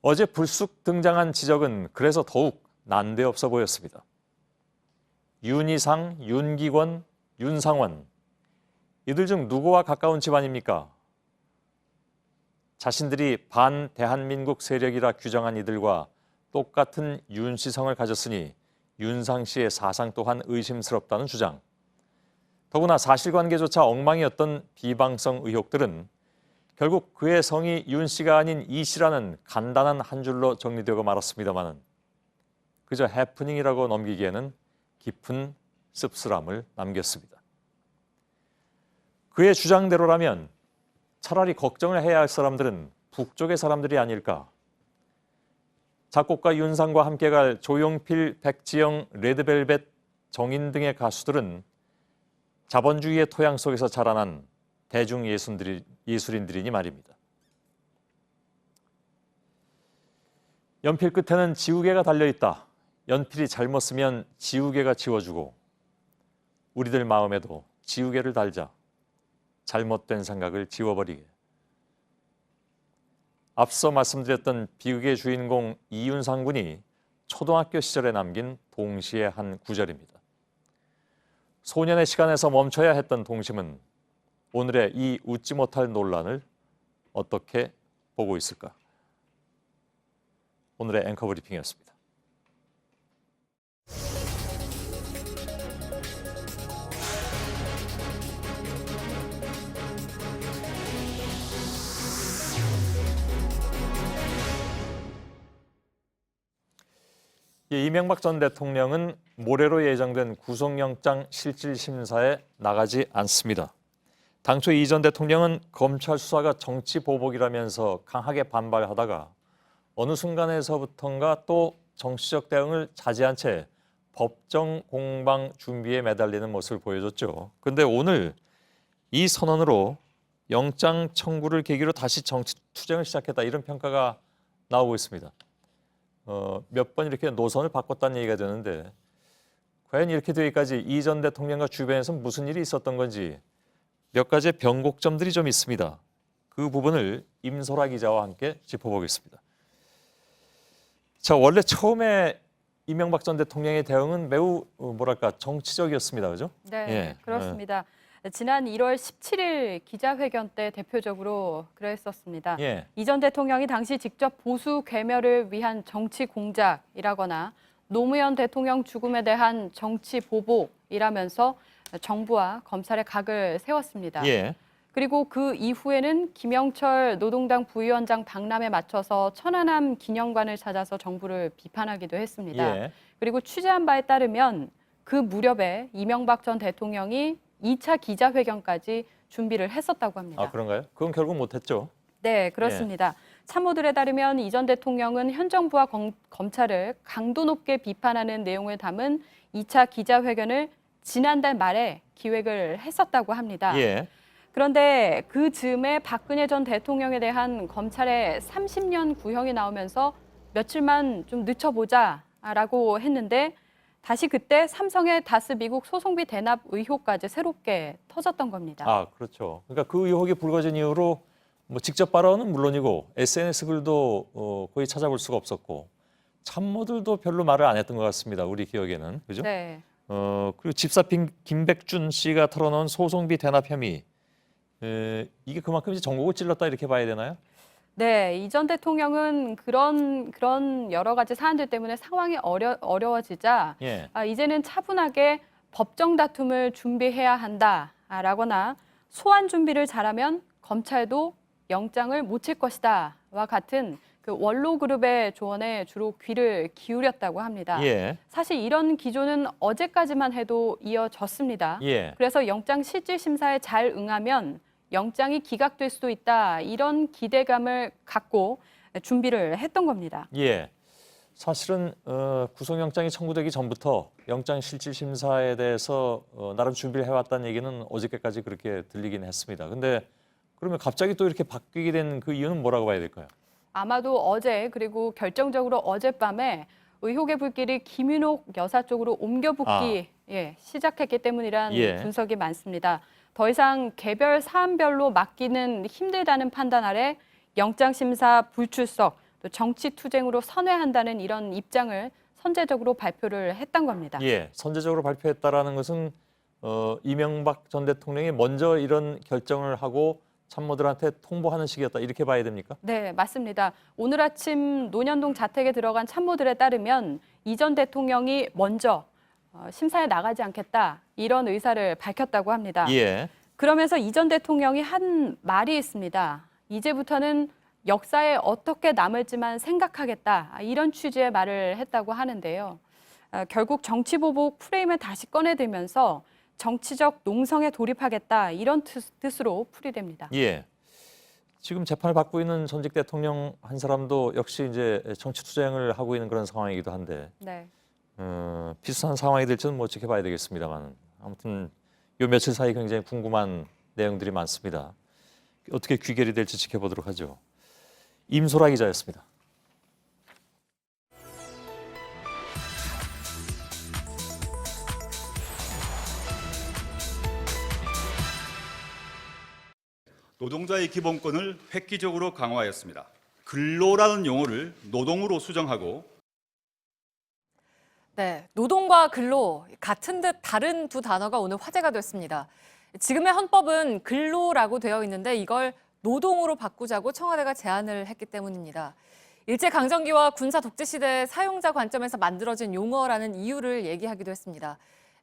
어제 불쑥 등장한 지적은 그래서 더욱 난데없어 보였습니다. 윤희상, 윤기권, 윤상원, 이들 중 누구와 가까운 집안입니까? 자신들이 반대한민국 세력이라 규정한 이들과 똑같은 윤씨성을 가졌으니 윤상 씨의 사상 또한 의심스럽다는 주장. 더구나 사실관계조차 엉망이었던 비방성 의혹들은 결국 그의 성이 윤 씨가 아닌 이 씨라는 간단한 한 줄로 정리되고 말았습니다마는 그저 해프닝이라고 넘기기에는 깊은 씁쓸함을 남겼습니다. 그의 주장대로라면 차라리 걱정을 해야 할 사람들은 북쪽의 사람들이 아닐까. 작곡가 윤상과 함께 갈 조용필, 백지영, 레드벨벳, 정인 등의 가수들은 자본주의의 토양 속에서 자라난 대중예술인들이니 말입니다. 연필 끝에는 지우개가 달려있다. 연필이 잘못 쓰면 지우개가 지워주고 우리들 마음에도 지우개를 달자. 잘못된 생각을 지워버리게. 앞서 말씀드렸던 비극의 주인공 이윤상 군이 초등학교 시절에 남긴 동시의 한 구절입니다. 소년의 시간에서 멈춰야 했던 동심은 오늘의 이 웃지 못할 논란을 어떻게 보고 있을까? 오늘의 앵커 브리핑이었습니다. 이명박 전 대통령은 모레로 예정된 구속영장 실질심사에 나가지 않습니다. 당초 이 전 대통령은 검찰 수사가 정치 보복이라면서 강하게 반발하다가 어느 순간에서부턴가 또 정치적 대응을 자제한 채 법정 공방 준비에 매달리는 모습을 보여줬죠. 그런데 오늘 이 선언으로 영장 청구를 계기로 다시 정치 투쟁을 시작했다, 이런 평가가 나오고 있습니다. 몇 번 이렇게 노선을 바꿨다는 얘기가 되는데 과연 이렇게 되기까지 이 전 대통령과 주변에서 무슨 일이 있었던 건지 몇 가지의 변곡점들이 좀 있습니다. 그 부분을 임소라 기자와 함께 짚어보겠습니다. 자, 원래 처음에 이명박 전 대통령의 대응은 매우 정치적이었습니다. 그죠? 네, 예. 그렇습니다. 지난 1월 17일 기자회견 때 대표적으로 그랬었습니다. 예. 이 전 대통령이 당시 직접 보수 괴멸을 위한 정치 공작이라거나 노무현 대통령 죽음에 대한 정치 보복이라면서 정부와 검찰의 각을 세웠습니다. 예. 그리고 그 이후에는 김영철 노동당 부위원장 방남에 맞춰서 천안함 기념관을 찾아서 정부를 비판하기도 했습니다. 예. 그리고 취재한 바에 따르면 그 무렵에 이명박 전 대통령이 2차 기자회견까지 준비를 했었다고 합니다. 아, 그런가요? 그건 결국 못했죠. 네, 그렇습니다. 참모들에 따르면 이 전 대통령은 현 정부와 검찰을 강도 높게 비판하는 내용을 담은 2차 기자회견을 지난달 말에 기획을 했었다고 합니다. 예. 그런데 그 즈음에 박근혜 전 대통령에 대한 검찰의 30년 구형이 나오면서 며칠만 좀 늦춰보자라고 했는데 다시 그때 삼성의 다스 미국 소송비 대납 의혹까지 새롭게 터졌던 겁니다. 아, 그렇죠. 그러니까 그 의혹이 불거진 이후로 뭐 직접 발언은 물론이고 SNS 글도 거의 찾아볼 수가 없었고 참모들도 별로 말을 안 했던 것 같습니다. 우리 기억에는. 그죠? 네. 그리고 집사 김백준 씨가 털어놓은 소송비 대납 혐의. 이게 그만큼 이제 전국을 찔렀다, 이렇게 봐야 되나요? 네, 이 전 대통령은 그런 여러 가지 사안들 때문에 상황이 어려워지자 예. 이제는 차분하게 법정 다툼을 준비해야 한다라거나 소환 준비를 잘하면 검찰도 영장을 못 칠 것이다와 같은 그 원로 그룹의 조언에 주로 귀를 기울였다고 합니다. 예. 사실 이런 기조는 어제까지만 해도 이어졌습니다. 예. 그래서 영장 실질 심사에 잘 응하면 영장이 기각될 수도 있다, 이런 기대감을 갖고 준비를 했던 겁니다. 예. 사실은 구속영장이 청구되기 전부터 영장 실질 심사에 대해서 나름 준비를 해왔다는 얘기는 어저께까지 그렇게 들리긴 했습니다. 근데 그러면 갑자기 또 이렇게 바뀌게 된 그 이유는 뭐라고 봐야 될까요? 아마도 어제, 그리고 결정적으로 어젯밤에 의혹의 불길이 김윤옥 여사 쪽으로 옮겨붙기 시작했기 때문이란 예. 분석이 많습니다. 더 이상 개별 사안별로 맡기는 힘들다는 판단 아래 영장심사 불출석, 또 정치투쟁으로 선회한다는 이런 입장을 선제적으로 발표를 했던 겁니다. 예, 선제적으로 발표했다라는 것은 이명박 전 대통령이 먼저 이런 결정을 하고 참모들한테 통보하는 식이었다, 이렇게 봐야 됩니까? 네, 맞습니다. 오늘 아침 논현동 자택에 들어간 참모들에 따르면 이 전 대통령이 먼저 심사에 나가지 않겠다, 이런 의사를 밝혔다고 합니다. 예. 그러면서 이 전 대통령이 한 말이 있습니다. 이제부터는 역사에 어떻게 남을지만 생각하겠다, 이런 취지의 말을 했다고 하는데요. 결국 정치 보복 프레임을 다시 꺼내들면서 정치적 농성에 돌입하겠다 이런 뜻으로 풀이됩니다. 예. 지금 재판을 받고 있는 전직 대통령 한 사람도 역시 이제 정치 투쟁을 하고 있는 그런 상황이기도 한데 네. 비슷한 상황이 될지는 뭐 지켜봐야 되겠습니다만 아무튼 요 며칠 사이 굉장히 궁금한 내용들이 많습니다. 어떻게 귀결이 될지 지켜보도록 하죠. 임소라 기자였습니다. 노동자의 기본권을 획기적으로 강화하였습니다. 근로라는 용어를 노동으로 수정하고 네, 노동과 근로 같은 듯 다른 두 단어가 오늘 화제가 됐습니다. 지금의 헌법은 근로라고 되어 있는데 이걸 노동으로 바꾸자고 청와대가 제안을 했기 때문입니다. 일제강점기와 군사 독재 시대 사용자 관점에서 만들어진 용어라는 이유를 얘기하기도 했습니다.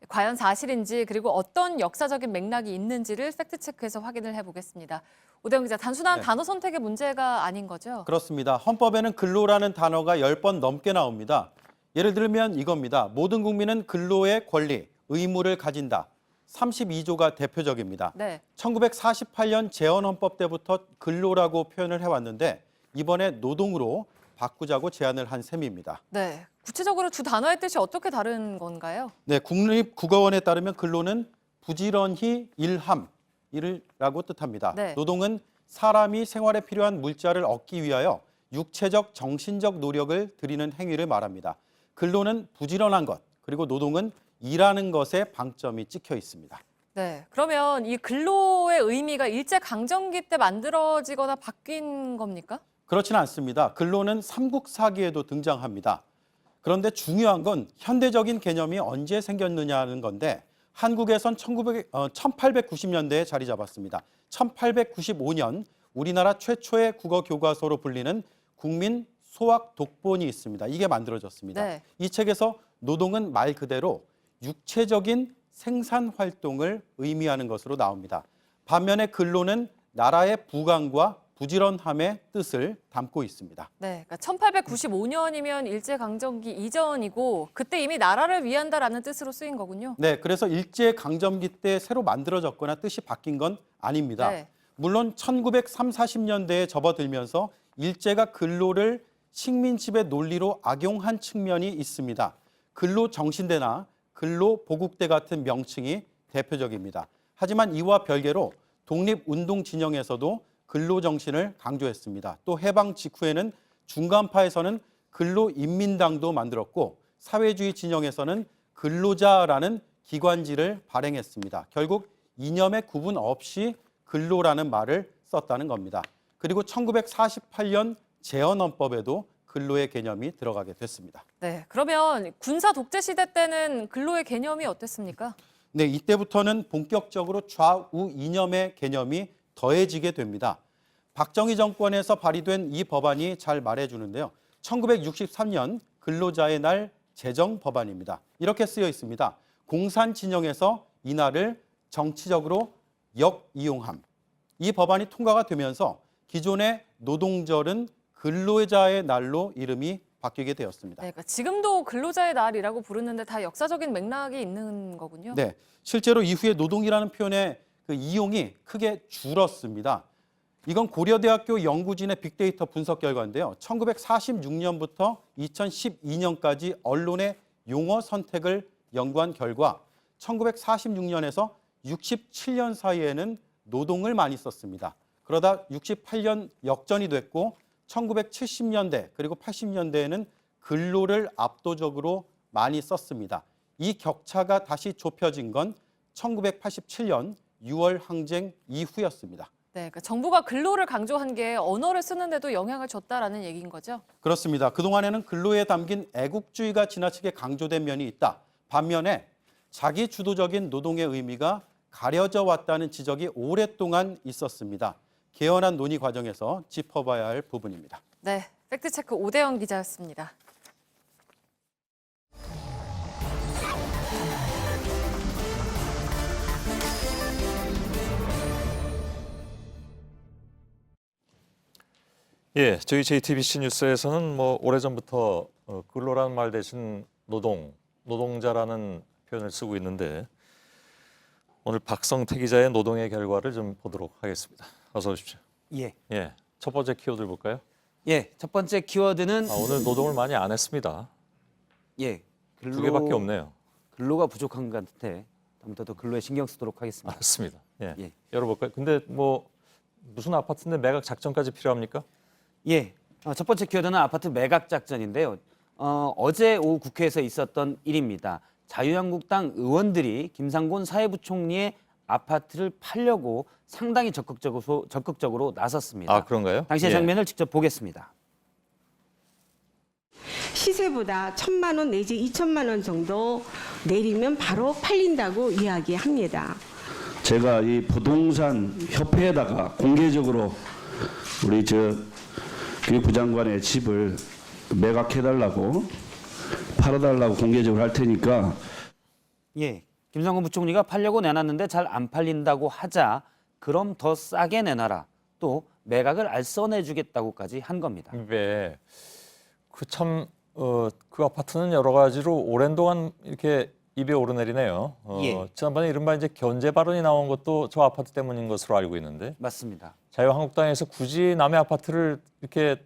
과연 사실인지 그리고 어떤 역사적인 맥락이 있는지를 팩트체크해서 확인을 해보겠습니다. 오대영 기자, 단순한 단어 선택의 문제가 아닌 거죠? 그렇습니다. 헌법에는 근로라는 단어가 10번 넘게 나옵니다. 예를 들면 이겁니다. 모든 국민은 근로의 권리, 의무를 가진다. 32조가 대표적입니다. 네. 1948년 재헌헌법 때부터 근로라고 표현을 해왔는데 이번에 노동으로 바꾸자고 제안을 한 셈입니다. 네, 구체적으로 두 단어의 뜻이 어떻게 다른 건가요? 네, 국립국어원에 따르면 근로는 부지런히 일함이라고 뜻합니다. 네. 노동은 사람이 생활에 필요한 물자를 얻기 위하여 육체적, 정신적 노력을 들이는 행위를 말합니다. 근로는 부지런한 것, 그리고 노동은 일하는 것에 방점이 찍혀 있습니다. 네, 그러면 이 근로의 의미가 일제강점기 때 만들어지거나 바뀐 겁니까? 그렇지는 않습니다. 근로는 삼국사기에도 등장합니다. 그런데 중요한 건 현대적인 개념이 언제 생겼느냐는 건데 한국에선 1890년대에 자리 잡았습니다. 1895년 우리나라 최초의 국어 교과서로 불리는 국민 소학 독본이 있습니다. 이게 만들어졌습니다. 네. 이 책에서 노동은 말 그대로 육체적인 생산 활동을 의미하는 것으로 나옵니다. 반면에 근로는 나라의 부강과 부지런함의 뜻을 담고 있습니다. 네, 그러니까 1895년이면 일제강점기 이전이고 그때 이미 나라를 위한다라는 뜻으로 쓰인 거군요. 네, 그래서 일제강점기 때 새로 만들어졌거나 뜻이 바뀐 건 아닙니다. 네. 물론 1930~40년대에 접어들면서 일제가 근로를 식민지배 논리로 악용한 측면이 있습니다. 근로정신대나 근로보국대 같은 명칭이 대표적입니다. 하지만 이와 별개로 독립운동 진영에서도 근로정신을 강조했습니다. 또 해방 직후에는 중간파에서는 근로인민당도 만들었고 사회주의 진영에서는 근로자라는 기관지를 발행했습니다. 결국 이념의 구분 없이 근로라는 말을 썼다는 겁니다. 그리고 1948년 재헌헌법에도 근로의 개념이 들어가게 됐습니다. 네, 그러면 군사 독재 시대 때는 근로의 개념이 어땠습니까? 네, 이때부터는 본격적으로 좌우 이념의 개념이 더해지게 됩니다. 박정희 정권에서 발의된 이 법안이 잘 말해주는데요. 1963년 근로자의 날 제정 법안입니다. 이렇게 쓰여 있습니다. 공산 진영에서 이 날을 정치적으로 역이용함. 이 법안이 통과가 되면서 기존의 노동절은 근로자의 날로 이름이 바뀌게 되었습니다. 네, 그러니까 지금도 근로자의 날이라고 부르는데 다 역사적인 맥락이 있는 거군요. 네, 실제로 이후에 노동이라는 표현의 그 이용이 크게 줄었습니다. 이건 고려대학교 연구진의 빅데이터 분석 결과인데요. 1946년부터 2012년까지 언론의 용어 선택을 연구한 결과 1946년에서 67년 사이에는 노동을 많이 썼습니다. 그러다 68년 역전이 됐고 1970년대 그리고 80년대에는 근로를 압도적으로 많이 썼습니다. 이 격차가 다시 좁혀진 건 1987년 6월 항쟁 이후였습니다. 네, 그러니까 정부가 근로를 강조한 게 언어를 쓰는데도 영향을 줬다라는 얘기인 거죠? 그렇습니다. 그동안에는 근로에 담긴 애국주의가 지나치게 강조된 면이 있다. 반면에 자기 주도적인 노동의 의미가 가려져 왔다는 지적이 오랫동안 있었습니다. 개헌안 논의 과정에서 짚어봐야 할 부분입니다. 네, 팩트체크 오대영 기자였습니다. 예, 저희 JTBC 뉴스에서는 뭐 오래전부터 근로라는 말 대신 노동 노동자라는 표현을 쓰고 있는데 오늘 박성태 기자의 노동의 결과를 좀 보도록 하겠습니다. 어서 오십시오. 예. 예. 첫 번째 키워드 볼까요? 예. 첫 번째 키워드는 오늘 노동을 많이 안 했습니다. 예. 두 개밖에 없네요. 근로가 부족한 것 같은데 다음부터 더 근로에 신경 쓰도록 하겠습니다. 알겠습니다. 예. 예. 열어볼까요? 근데 뭐 무슨 아파트인데 매각 작전까지 필요합니까? 예. 첫 번째 키워드는 아파트 매각 작전인데요. 어제 오후 국회에서 있었던 일입니다. 자유한국당 의원들이 김상곤 사회부총리의 아파트를 팔려고 상당히 적극적으로 나섰습니다. 아, 그런가요? 당시의 예. 장면을 직접 보겠습니다. 시세보다 1,000만 원 내지 2,000만 원 정도 내리면 바로 팔린다고 이야기합니다. 제가 이 부동산 협회에다가 공개적으로 우리 교육부 장관의 집을 매각해달라고 팔아달라고 공개적으로 할 테니까. 예, 김상곤 부총리가 팔려고 내놨는데 잘 안 팔린다고 하자 그럼 더 싸게 내놔라. 또 매각을 알선해주겠다고까지 한 겁니다. 네. 그 아파트는 여러 가지로 오랜 동안 이렇게 입에 오르내리네요. 예. 지난번에 이른바 이제 견제 발언이 나온 것도 저 아파트 때문인 것으로 알고 있는데. 맞습니다. 자유한국당에서 굳이 남의 아파트를 이렇게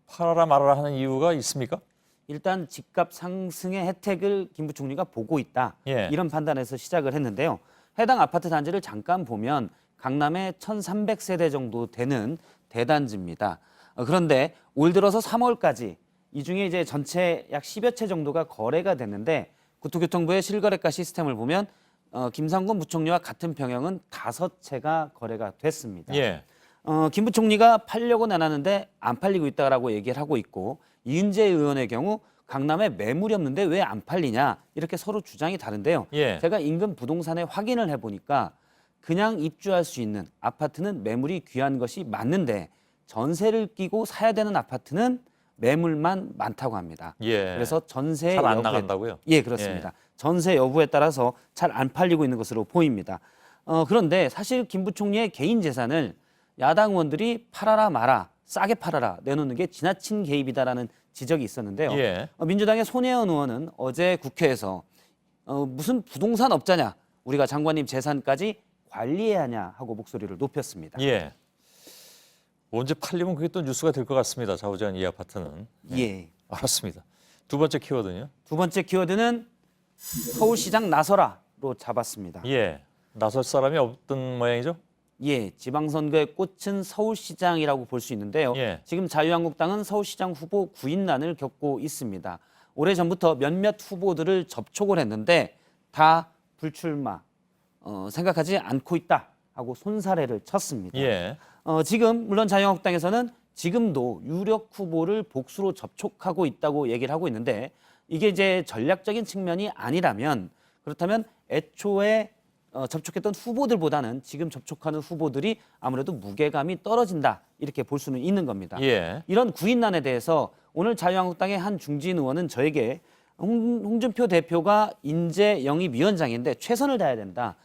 팔아라 말아라 하는 이유가 있습니까? 일단 집값 상승의 혜택을 김 부총리가 보고 있다. 예. 이런 판단에서 시작을 했는데요. 해당 아파트 단지를 잠깐 보면 강남에 1,300세대 정도 되는 대단지입니다. 그런데 올 들어서 3월까지 이 중에 이제 전체 약 10여 채 정도가 거래가 됐는데 국토교통부의 실거래가 시스템을 보면 김상곤 부총리와 같은 평형은 5채가 거래가 됐습니다. 예. 김 부총리가 팔려고 내놨는데 안 팔리고 있다라고 얘기를 하고 있고 이은재 의원의 경우 강남에 매물이 없는데 왜 안 팔리냐 이렇게 서로 주장이 다른데요. 예. 제가 인근 부동산에 확인을 해보니까 그냥 입주할 수 있는 아파트는 매물이 귀한 것이 맞는데 전세를 끼고 사야 되는 아파트는 매물만 많다고 합니다. 예. 그래서 전세 잘 안 여부에 나간다고요? 예, 그렇습니다. 전세 여부에 따라서 잘 안 팔리고 있는 것으로 보입니다. 그런데 사실 김 부총리의 개인 재산을 야당 의원들이 팔아라 마라, 싸게 팔아라 내놓는 게 지나친 개입이다라는 지적이 있었는데요. 예. 민주당의 손혜원 의원은 어제 국회에서 무슨 부동산 업자냐, 우리가 장관님 재산까지 관리해야 하냐 하고 목소리를 높였습니다. 예. 언제 팔리면 그게 또 뉴스가 될 것 같습니다. 좌우지간 이 아파트는. 예. 알았습니다. 두 번째 키워드는요? 두 번째 키워드는 서울시장 나서라로 잡았습니다. 예. 나설 사람이 없던 모양이죠? 예, 지방선거의 꽃은 서울시장이라고 볼 수 있는데요. 예. 지금 자유한국당은 서울시장 후보 구인난을 겪고 있습니다. 오래전부터 몇몇 후보들을 접촉을 했는데 다 불출마 생각하지 않고 있다 하고 손사래를 쳤습니다. 예. 지금 물론 자유한국당에서는 지금도 유력 후보를 복수로 접촉하고 있다고 얘기를 하고 있는데 이게 이제 전략적인 측면이 아니라면 그렇다면 애초에 접촉했던 후보들보다는 지금 접촉하는 후보들이 아무래도 무게감이 떨어진다 이렇게 볼 수는 있는 겁니다. 예. 이런 구인난에 대해서 오늘 자유한국당의 한 중진 의원은 저에게 홍준표 대표가 인재 영입위원장인데 최선을 다해야 된다.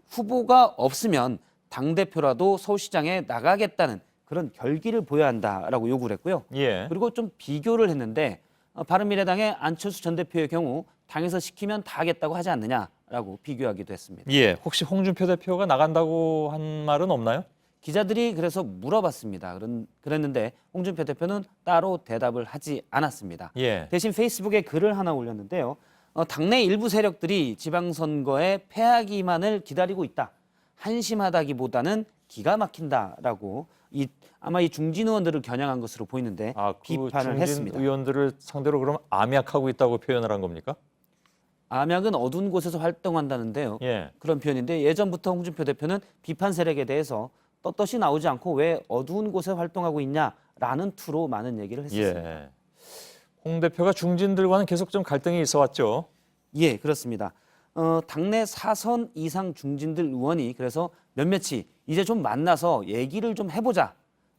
후보가 없으면 당대표라도 서울시장에 나가겠다는 그런 결기를 보여야 한다라고 요구를 했고요. 예. 그리고 좀 비교를 했는데 바른미래당의 안철수 전 대표의 경우 당에서 시키면 다 하겠다고 하지 않느냐라고 비교하기도 했습니다. 예. 혹시 홍준표 대표가 나간다고 한 말은 없나요? 기자들이 그래서 물어봤습니다. 그랬는데 홍준표 대표는 따로 대답을 하지 않았습니다. 예. 대신 페이스북에 글을 하나 올렸는데요. 당내 일부 세력들이 지방선거에 패하기만을 기다리고 있다. 한심하다기보다는 기가 막힌다라고 아마 이 중진 의원들을 겨냥한 것으로 보이는데 비판을 중진 했습니다. 의원들을 상대로 그럼 암약하고 있다고 표현을 한 겁니까? 암약은 어두운 곳에서 활동한다는데요. 예. 그런 표현인데 예전부터 홍준표 대표는 비판 세력에 대해서 떳떳이 나오지 않고 왜 어두운 곳에 활동하고 있냐라는 투로 많은 얘기를 했습니다. 예. 홍 대표가 중진들과는 계속 좀 갈등이 있어 왔죠. 예, 그렇습니다. 당내 4선 이상 중진들 의원이 그래서 몇몇이 이제 좀 만나서 얘기를 좀 해보자.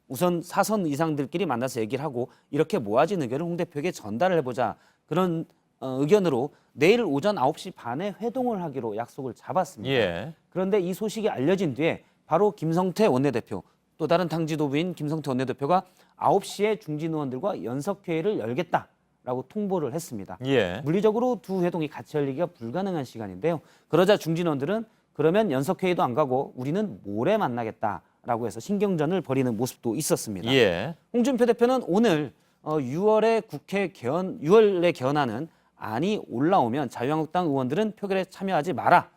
우선 4선 이상들끼리 만나서 얘기를 하고 이렇게 모아진 의견을 홍 대표에게 전달을 해보자. 그런 의견으로 내일 오전 9시 반에 회동을 하기로 약속을 잡았습니다. 예. 그런데 이 소식이 알려진 뒤에 바로 김성태 원내대표 또 다른 당 지도부인 김성태 원내대표가 9시에 중진 의원들과 연석회의를 열겠다. 라고 통보를 했습니다. 예. 물리적으로 두 회동이 같이 열리기가 불가능한 시간인데요. 그러자 중진원들은 그러면 연석회의도 안 가고 우리는 모레 만나겠다라고 해서 신경전을 벌이는 모습도 있었습니다. 예. 홍준표 대표는 오늘 6월에 개헌하는 안이 올라오면 자유한국당 의원들은 표결에 참여하지 마라.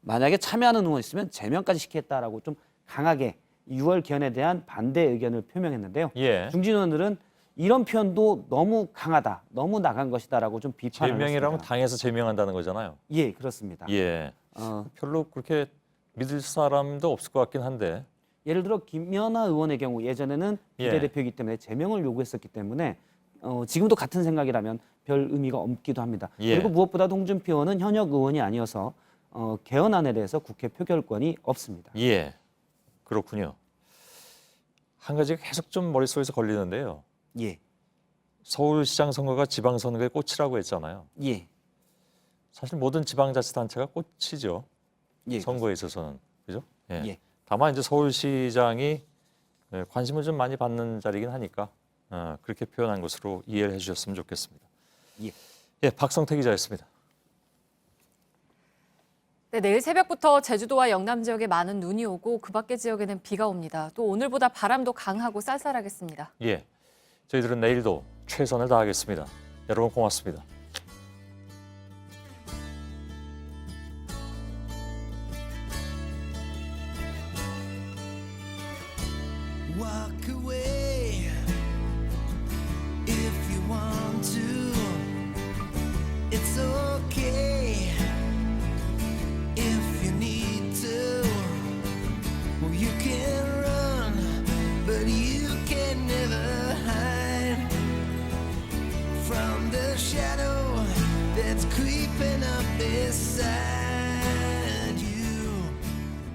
만약에 참여하는 의원 있으면 제명까지 시키겠다라고 좀 강하게 6월 개헌에 대한 반대 의견을 표명했는데요. 예. 중진 의원들은 이런 표현도 너무 강하다, 너무 나간 것이다라고 좀 비판을 제명이라면 했습니다. 당에서 제명한다는 거잖아요. 예, 그렇습니다. 예. 별로 그렇게 믿을 사람도 없을 것 같긴 한데. 예를 들어 김연아 의원의 경우 예전에는 비례대표이기 때문에 제명을 요구했었기 때문에 지금도 같은 생각이라면 별 의미가 없기도 합니다. 예. 그리고 무엇보다도 홍준표 의원은 현역 의원이 아니어서 개헌안에 대해서 국회 표결권이 없습니다. 예. 그렇군요. 한 가지가 계속 좀 머릿속에서 걸리는데요. 예. 서울시장 선거가 지방선거의 꽃이라고 했잖아요. 예. 사실 모든 지방자치단체가 꽃이죠. 예, 선거에 있어서는. 그죠? 예. 예. 다만 이제 서울시장이 관심을 좀 많이 받는 자리긴 하니까 그렇게 표현한 것으로 이해를 해주셨으면 좋겠습니다. 예. 예, 박성태 기자였습니다. 네, 내일 새벽부터 제주도와 영남 지역에 많은 눈이 오고 그 밖의 지역에는 비가 옵니다. 또 오늘보다 바람도 강하고 쌀쌀하겠습니다. 예, 저희들은 내일도 최선을 다하겠습니다. 여러분 고맙습니다. Walk away if you want to. It's okay if you need to. Well, you can run, but you can never hide from the shadow that's creeping up beside.